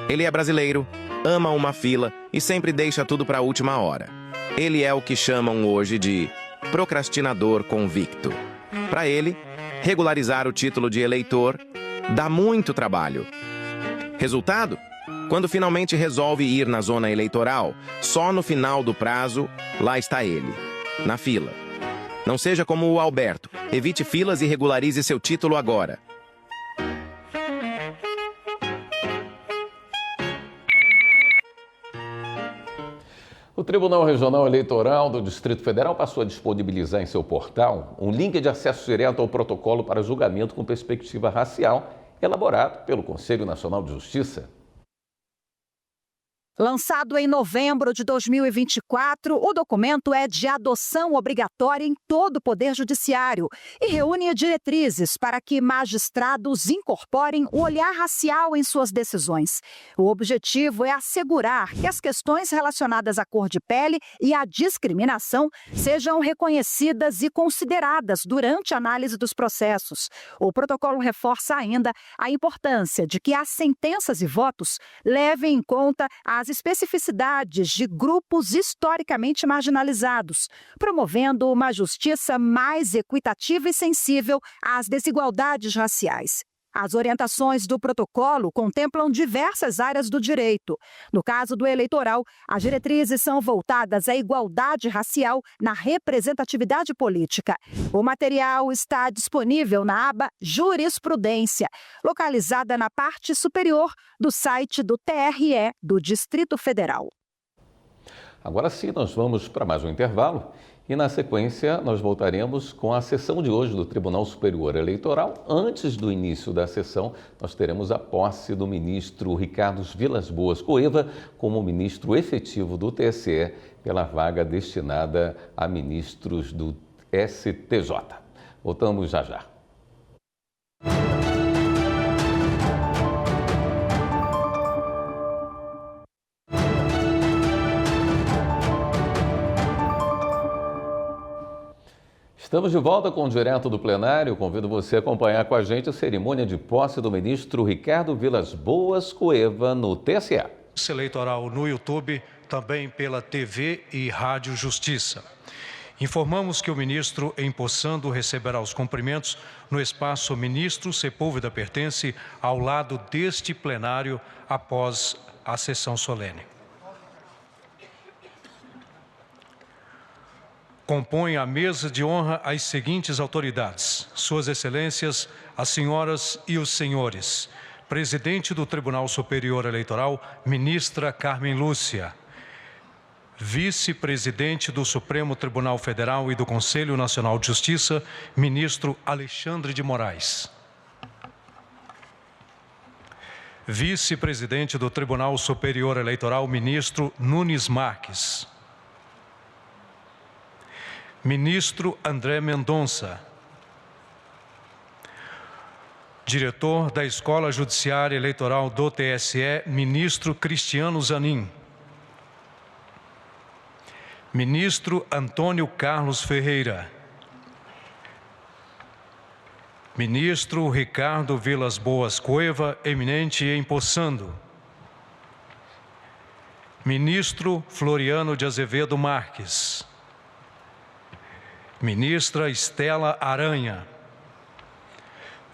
Ele é brasileiro, ama uma fila e sempre deixa tudo para a última hora. Ele é o que chamam hoje de procrastinador convicto. Para ele, regularizar o título de eleitor dá muito trabalho. Resultado? Quando finalmente resolve ir na zona eleitoral, só no final do prazo, lá está ele, na fila. Não seja como o Alberto. Evite filas e regularize seu título agora. O Tribunal Regional Eleitoral do Distrito Federal passou a disponibilizar em seu portal um link de acesso direto ao protocolo para julgamento com perspectiva racial, elaborado pelo Conselho Nacional de Justiça. Lançado em novembro de 2024, o documento é de adoção obrigatória em todo o Poder Judiciário e reúne diretrizes para que magistrados incorporem o olhar racial em suas decisões. O objetivo é assegurar que as questões relacionadas à cor de pele e à discriminação sejam reconhecidas e consideradas durante a análise dos processos. O protocolo reforça ainda a importância de que as sentenças e votos levem em conta as especificidades de grupos historicamente marginalizados, promovendo uma justiça mais equitativa e sensível às desigualdades raciais. As orientações do protocolo contemplam diversas áreas do direito. No caso do eleitoral, as diretrizes são voltadas à igualdade racial na representatividade política. O material está disponível na aba Jurisprudência, localizada na parte superior do site do TRE do Distrito Federal. Agora sim, nós vamos para mais um intervalo. E na sequência, nós voltaremos com a sessão de hoje do Tribunal Superior Eleitoral. Antes do início da sessão, nós teremos a posse do ministro Ricardo Vilas Boas Cueva como ministro efetivo do TSE pela vaga destinada a ministros do STJ. Voltamos já já. Estamos de volta com o Direto do Plenário. Convido você a acompanhar com a gente a cerimônia de posse do ministro Ricardo Vilas Boas Cueva no TSE. Eleitoral no YouTube, também pela TV e Rádio Justiça. Informamos que o ministro, empossando, receberá os cumprimentos no espaço Ministro Sepúlveda Pertence, ao lado deste plenário, após a sessão solene. Compõe a mesa de honra as seguintes autoridades: Suas Excelências, as senhoras e os senhores. Presidente do Tribunal Superior Eleitoral, ministra Carmen Lúcia. Vice-presidente do Supremo Tribunal Federal e do Conselho Nacional de Justiça, ministro Alexandre de Moraes. Vice-presidente do Tribunal Superior Eleitoral, ministro Nunes Marques. Ministro André Mendonça. Diretor da Escola Judiciária Eleitoral do TSE, ministro Cristiano Zanin. Ministro Antônio Carlos Ferreira. Ministro Ricardo Vilas Boas Cueva, eminente e empossando. Ministro Floriano de Azevedo Marques. Ministra Estela Aranha.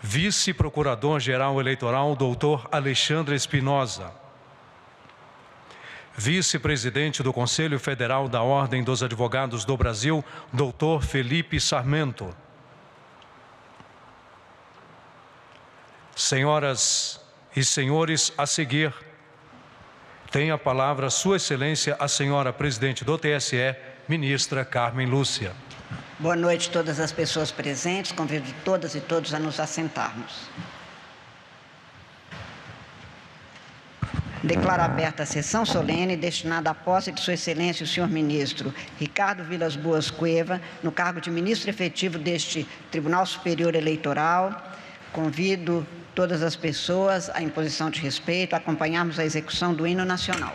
Vice-procurador-geral eleitoral, doutor Alexandre Espinosa. Vice-presidente do Conselho Federal da Ordem dos Advogados do Brasil, doutor Felipe Sarmento. Senhoras e senhores, a seguir, tem a palavra Sua Excelência, a senhora presidente do TSE, ministra Carmen Lúcia. Boa noite a todas as pessoas presentes. Convido todas e todos a nos assentarmos. Declaro aberta a sessão solene destinada à posse de Sua Excelência o senhor ministro Ricardo Vilas Boas Cueva, no cargo de ministro efetivo deste Tribunal Superior Eleitoral. Convido todas as pessoas à imposição de respeito, a acompanharmos a execução do hino nacional.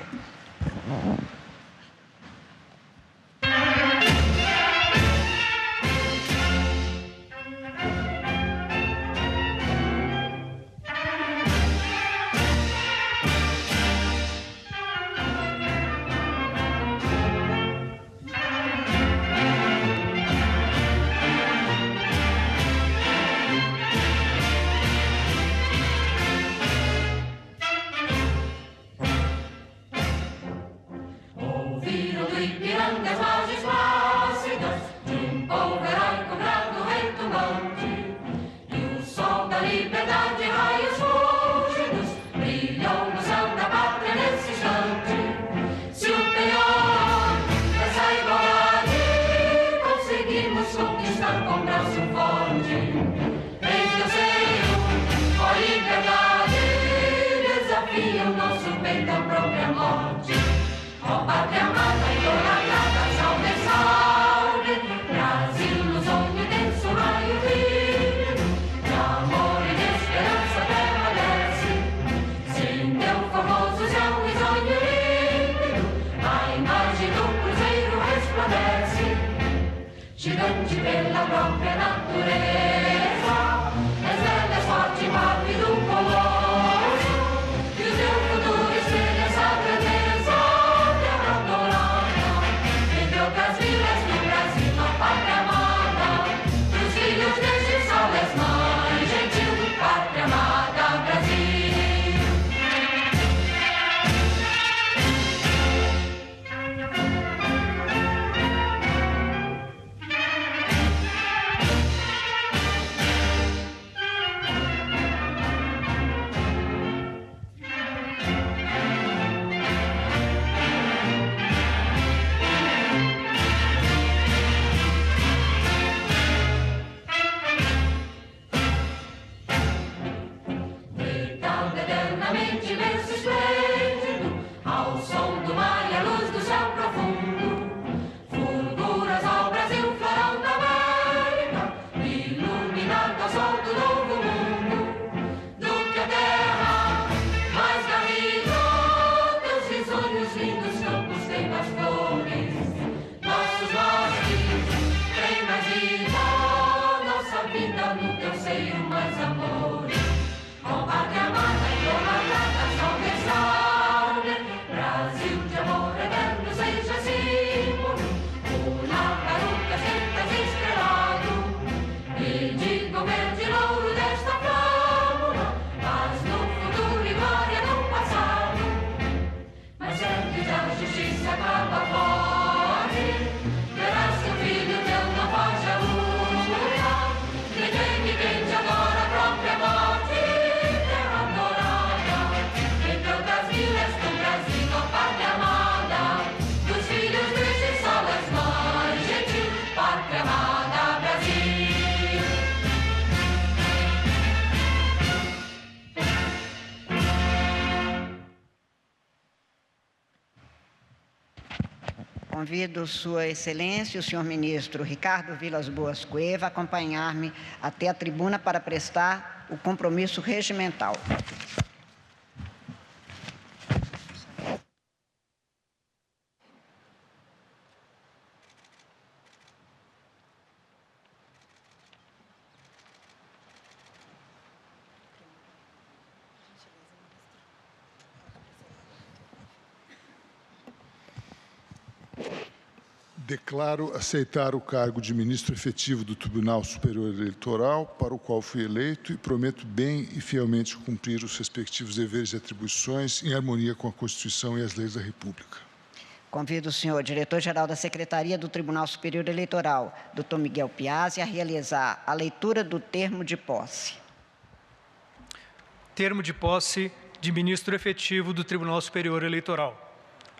Gigante pela própria natureza, és velha, forte, rápido, colosso, e o teu futuro espelha essa grandeza, terra adorada, entre outras vilas do Brasil, a pátria amada, dos filhos deste sol és mãe, gentil pátria amada. Convido Sua Excelência, o senhor ministro Ricardo Vilas Boas Cueva, a acompanhar-me até a tribuna para prestar o compromisso regimental. Declaro aceitar o cargo de ministro efetivo do Tribunal Superior Eleitoral, para o qual fui eleito, e prometo bem e fielmente cumprir os respectivos deveres e atribuições em harmonia com a Constituição e as leis da República. Convido o senhor diretor-geral da Secretaria do Tribunal Superior Eleitoral, Dr. Miguel Piazzi, a realizar a leitura do termo de posse. Termo de posse de ministro efetivo do Tribunal Superior Eleitoral.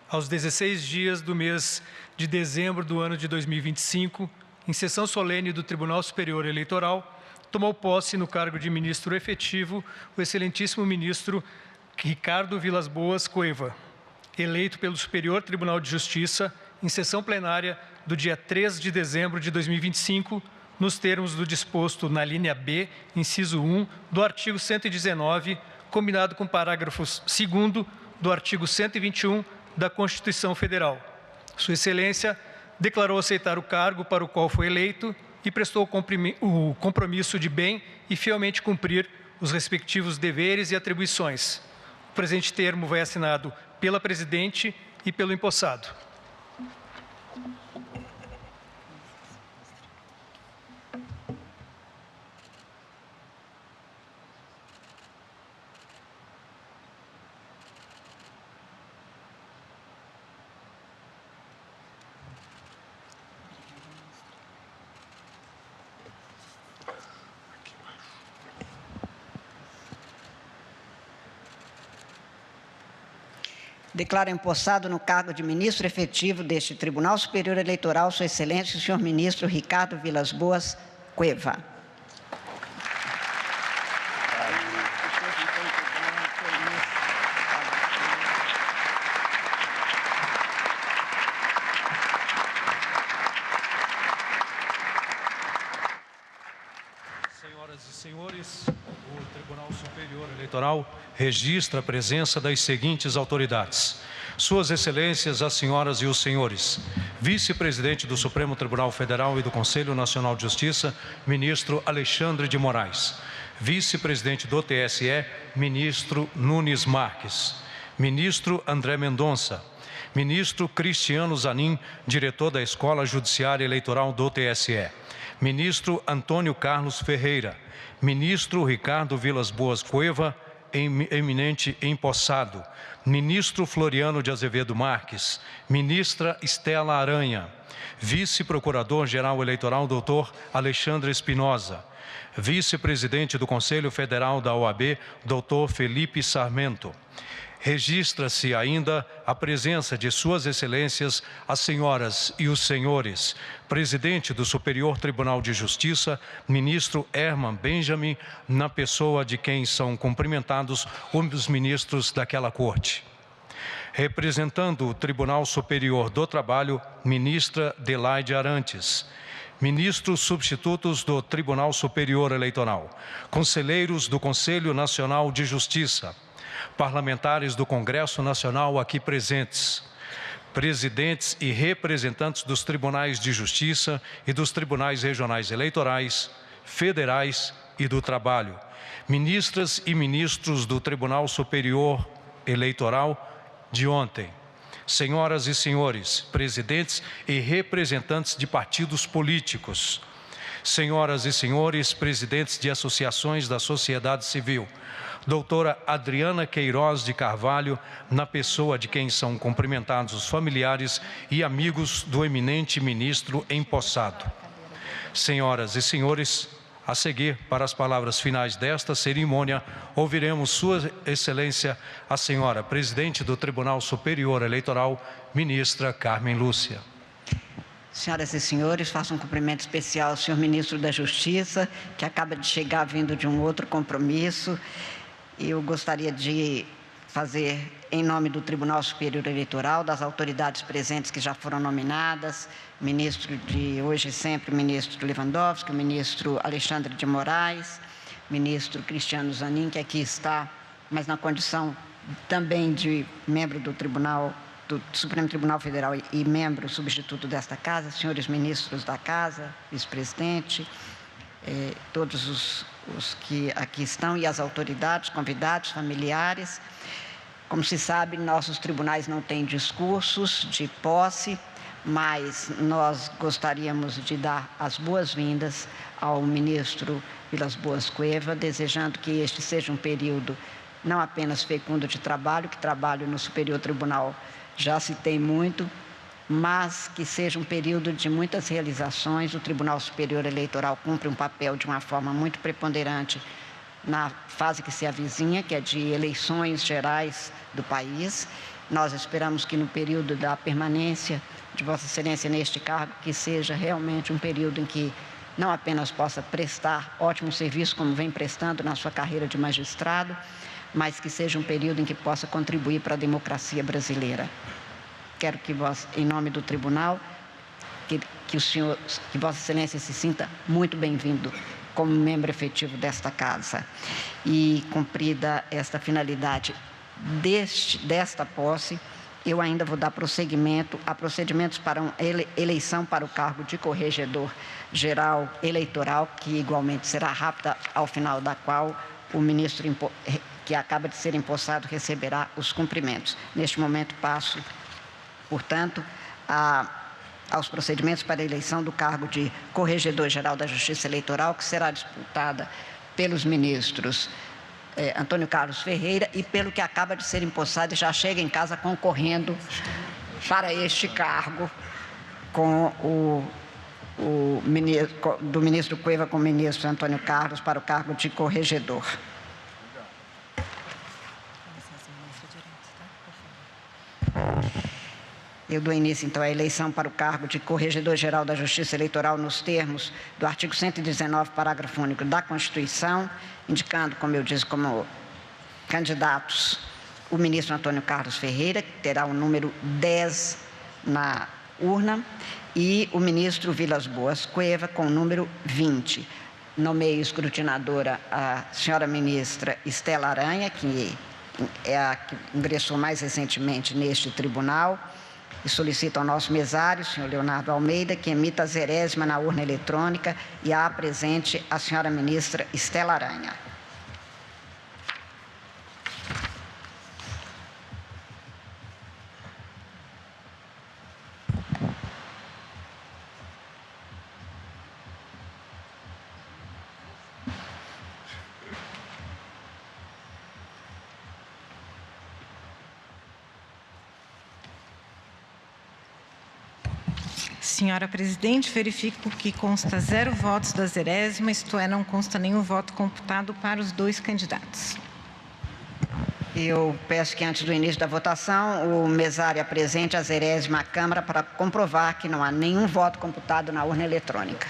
Aos 16 dias do mês de dezembro do ano de 2025, em sessão solene do Tribunal Superior Eleitoral, tomou posse no cargo de ministro efetivo o excelentíssimo ministro Ricardo Vilas Boas Cueva, eleito pelo Superior Tribunal de Justiça em sessão plenária do dia 3 de dezembro de 2025, nos termos do disposto na linha B, inciso 1, do artigo 119, combinado com o parágrafo 2º do artigo 121 da Constituição Federal. Sua Excelência declarou aceitar o cargo para o qual foi eleito e prestou o compromisso de bem e fielmente cumprir os respectivos deveres e atribuições. O presente termo vai assinado pela Presidente e pelo empossado. Declaro empossado no cargo de ministro efetivo deste Tribunal Superior Eleitoral, Sua Excelência, o senhor ministro Ricardo Vilas Boas Cueva. Senhoras e senhores, o Tribunal Superior Eleitoral registra a presença das seguintes autoridades. Suas Excelências, as senhoras e os senhores, vice-presidente do Supremo Tribunal Federal e do Conselho Nacional de Justiça, ministro Alexandre de Moraes. Vice-presidente do TSE, ministro Nunes Marques. Ministro André Mendonça. Ministro Cristiano Zanin, diretor da Escola Judiciária Eleitoral do TSE. Ministro Antônio Carlos Ferreira. Ministro Ricardo Vilas Boas Cueva, eminente empossado. Ministro Floriano de Azevedo Marques. Ministra Estela Aranha. Vice-procurador-geral eleitoral, doutor Alexandre Espinosa. Vice-presidente do Conselho Federal da OAB, doutor Felipe Sarmento. Registra-se ainda a presença de Suas Excelências, as senhoras e os senhores, presidente do Superior Tribunal de Justiça, ministro Herman Benjamin, na pessoa de quem são cumprimentados os ministros daquela corte. Representando o Tribunal Superior do Trabalho, ministra Delaide Arantes. Ministros substitutos do Tribunal Superior Eleitoral, conselheiros do Conselho Nacional de Justiça, parlamentares do Congresso Nacional aqui presentes, presidentes e representantes dos Tribunais de Justiça e dos Tribunais Regionais Eleitorais, Federais e do Trabalho, ministras e ministros do Tribunal Superior Eleitoral de ontem, senhoras e senhores, presidentes e representantes de partidos políticos, senhoras e senhores, presidentes de associações da sociedade civil, doutora Adriana Queiroz de Carvalho, na pessoa de quem são cumprimentados os familiares e amigos do eminente ministro empossado. Senhoras e senhores, a seguir, para as palavras finais desta cerimônia, ouviremos Sua Excelência, a senhora Presidente do Tribunal Superior Eleitoral, ministra Carmen Lúcia. Senhoras e senhores, faço um cumprimento especial ao senhor ministro da Justiça, que acaba de chegar vindo de um outro compromisso. Eu gostaria de fazer em nome do Tribunal Superior Eleitoral, das autoridades presentes que já foram nominadas, ministro de hoje e sempre, o ministro Lewandowski, o ministro Alexandre de Moraes, ministro Cristiano Zanin, que aqui está, mas na condição também de membro do Supremo Tribunal Federal e membro substituto desta Casa, senhores ministros da Casa, vice-presidente, todos os que aqui estão e as autoridades, convidados, familiares. Como se sabe, nossos tribunais não têm discursos de posse, mas nós gostaríamos de dar as boas-vindas ao ministro Vilas Boas Cueva, desejando que este seja um período não apenas fecundo de trabalho, que trabalho no Superior Tribunal já se tem muito, mas que seja um período de muitas realizações. O Tribunal Superior Eleitoral cumpre um papel de uma forma muito preponderante na fase que se avizinha, que é de eleições gerais do país. Nós esperamos que no período da permanência de Vossa Excelência neste cargo, que seja realmente um período em que não apenas possa prestar ótimo serviço, como vem prestando na sua carreira de magistrado, mas que seja um período em que possa contribuir para a democracia brasileira. Quero que em nome do tribunal, que Vossa Excelência se sinta muito bem-vindo como membro efetivo desta Casa. E cumprida esta finalidade desta posse, eu ainda vou dar prosseguimento a procedimentos para uma eleição para o cargo de corregedor geral eleitoral, que igualmente será rápida, ao final da qual o ministro que acaba de ser empossado receberá os cumprimentos. Neste momento passo, portanto, aos procedimentos para a eleição do cargo de Corregedor-Geral da Justiça Eleitoral, que será disputada pelos ministros Antônio Carlos Ferreira e pelo que acaba de ser empossado e já chega em casa concorrendo para este cargo com do ministro Cueva com o ministro Antônio Carlos para o cargo de corregedor. Eu dou início, então, à eleição para o cargo de Corregedor-Geral da Justiça Eleitoral nos termos do artigo 119, parágrafo único da Constituição, indicando, como eu disse, como candidatos o ministro Antônio Carlos Ferreira, que terá o número 10 na urna, e o ministro Vilas Boas Cueva, com o número 20. Nomeio escrutinadora a senhora ministra Estela Aranha, que é a que ingressou mais recentemente neste tribunal, e solicito ao nosso mesário, o senhor Leonardo Almeida, que emita a 0ª na urna eletrônica e a apresente a senhora ministra Estela Aranha. Senhora presidente, verifico que consta 0 votos da 0ª, isto é, não consta nenhum voto computado para os 2 candidatos. Eu peço que, antes do início da votação, o mesário apresente a 0ª à Câmara para comprovar que não há nenhum voto computado na urna eletrônica.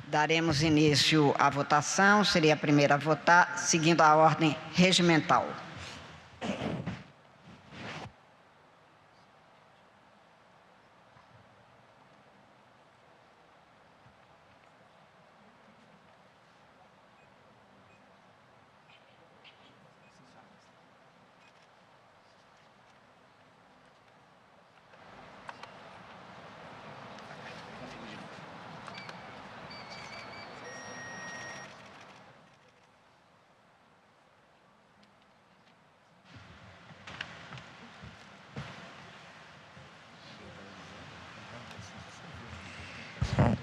Daremos início à votação, seria a primeira a votar, seguindo a ordem regimental.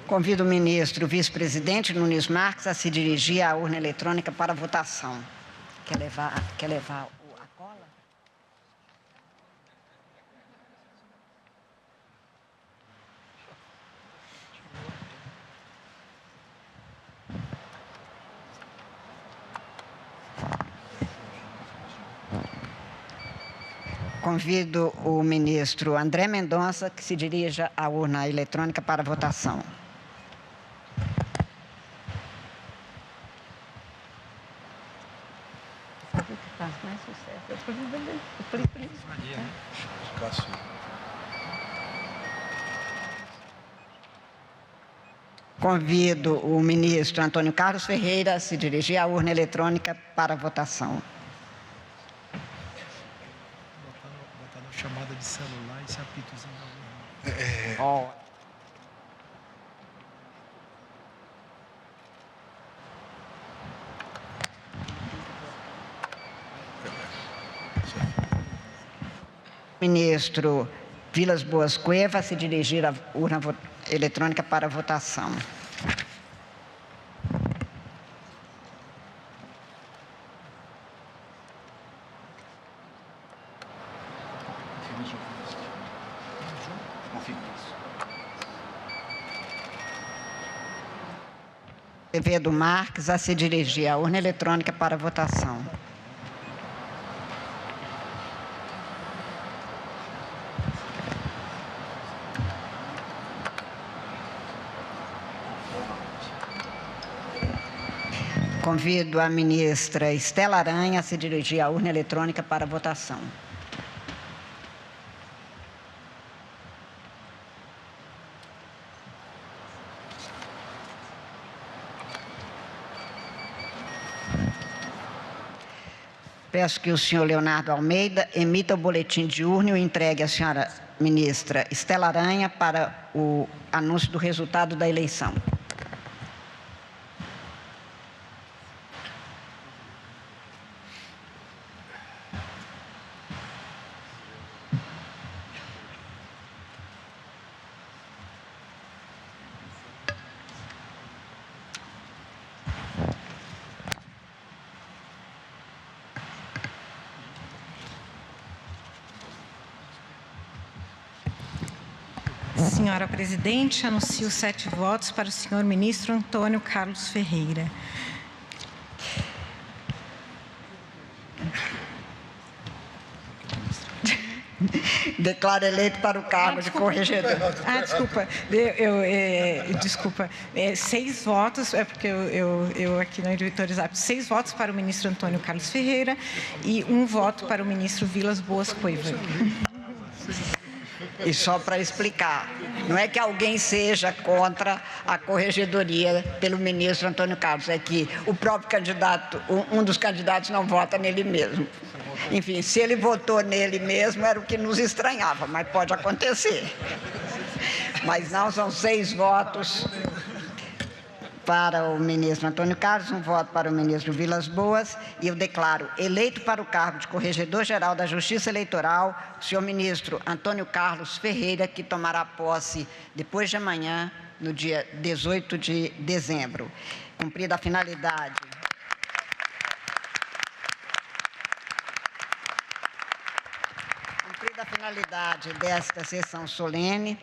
Convido o ministro vice-presidente Nunes Marques a se dirigir à urna eletrônica para votação. Quer levar a cola? Convido o ministro André Mendonça que se dirija à urna eletrônica para votação. Convido o ministro Antônio Carlos Ferreira a se dirigir à urna eletrônica para votação. Botar na chamada de celular esse apitozinho da urna. Ministro Vilas Boas Cueva a se dirigir à urna eletrônica para votação. Azevedo Marques a se dirigir à urna eletrônica para votação. Convido a ministra Estela Aranha a se dirigir à urna eletrônica para votação. Peço que o senhor Leonardo Almeida emita o boletim de urna e o entregue à senhora ministra Estela Aranha para o anúncio do resultado da eleição. Senhora presidente, anuncio 7 votos para o senhor ministro Antônio Carlos Ferreira. Declaro eleito para o cargo de corregedor. Desculpa. Desculpa. 6 votos, é porque eu aqui no editorizado, 6 votos para o ministro Antônio Carlos Ferreira e 1 voto para o ministro Vilas Boas Cueva. E só para explicar, não é que alguém seja contra a corregedoria pelo ministro Antônio Carlos, é que o próprio candidato, um dos candidatos não vota nele mesmo. Enfim, se ele votou nele mesmo, era o que nos estranhava, mas pode acontecer. Mas não, são 6 votos para o ministro Antônio Carlos, 1 voto para o ministro Vilas Boas, e eu declaro eleito para o cargo de Corregedor-Geral da Justiça Eleitoral o senhor ministro Antônio Carlos Ferreira, que tomará posse depois de amanhã, no dia 18 de dezembro. Cumprida a finalidade. Cumprida a finalidade desta sessão solene,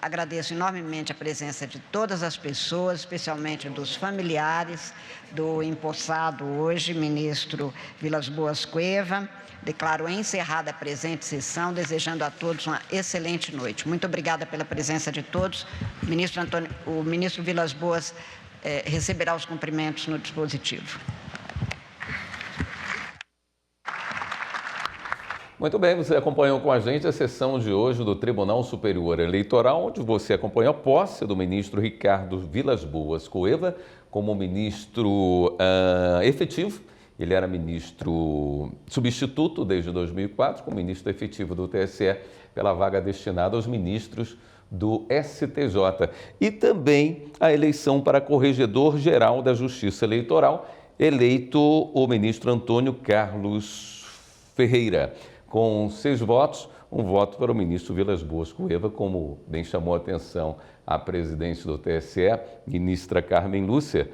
agradeço enormemente a presença de todas as pessoas, especialmente dos familiares do empossado hoje, ministro Vilas Boas Cueva. Declaro encerrada a presente sessão, desejando a todos uma excelente noite. Muito obrigada pela presença de todos. O ministro Vilas Boas receberá os cumprimentos no dispositivo. Muito bem, você acompanhou com a gente a sessão de hoje do Tribunal Superior Eleitoral, onde você acompanhou a posse do ministro Ricardo Vilas Boas Cueva como ministro efetivo. Ele era ministro substituto desde 2004, como ministro efetivo do TSE, pela vaga destinada aos ministros do STJ. E também a eleição para Corregedor-Geral da Justiça Eleitoral, eleito o ministro Antônio Carlos Ferreira. Com 6 votos, 1 voto para o ministro Vilas Boas Cueva, como bem chamou a atenção a presidente do TSE, ministra Carmen Lúcia,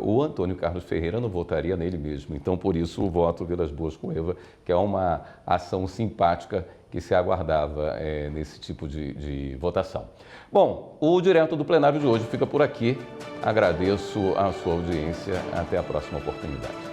o Antônio Carlos Ferreira não votaria nele mesmo. Então, por isso, o voto Vilas Boas Cueva, que é uma ação simpática que se aguardava nesse tipo de votação. Bom, o Direto do Plenário de hoje fica por aqui. Agradeço a sua audiência. Até a próxima oportunidade.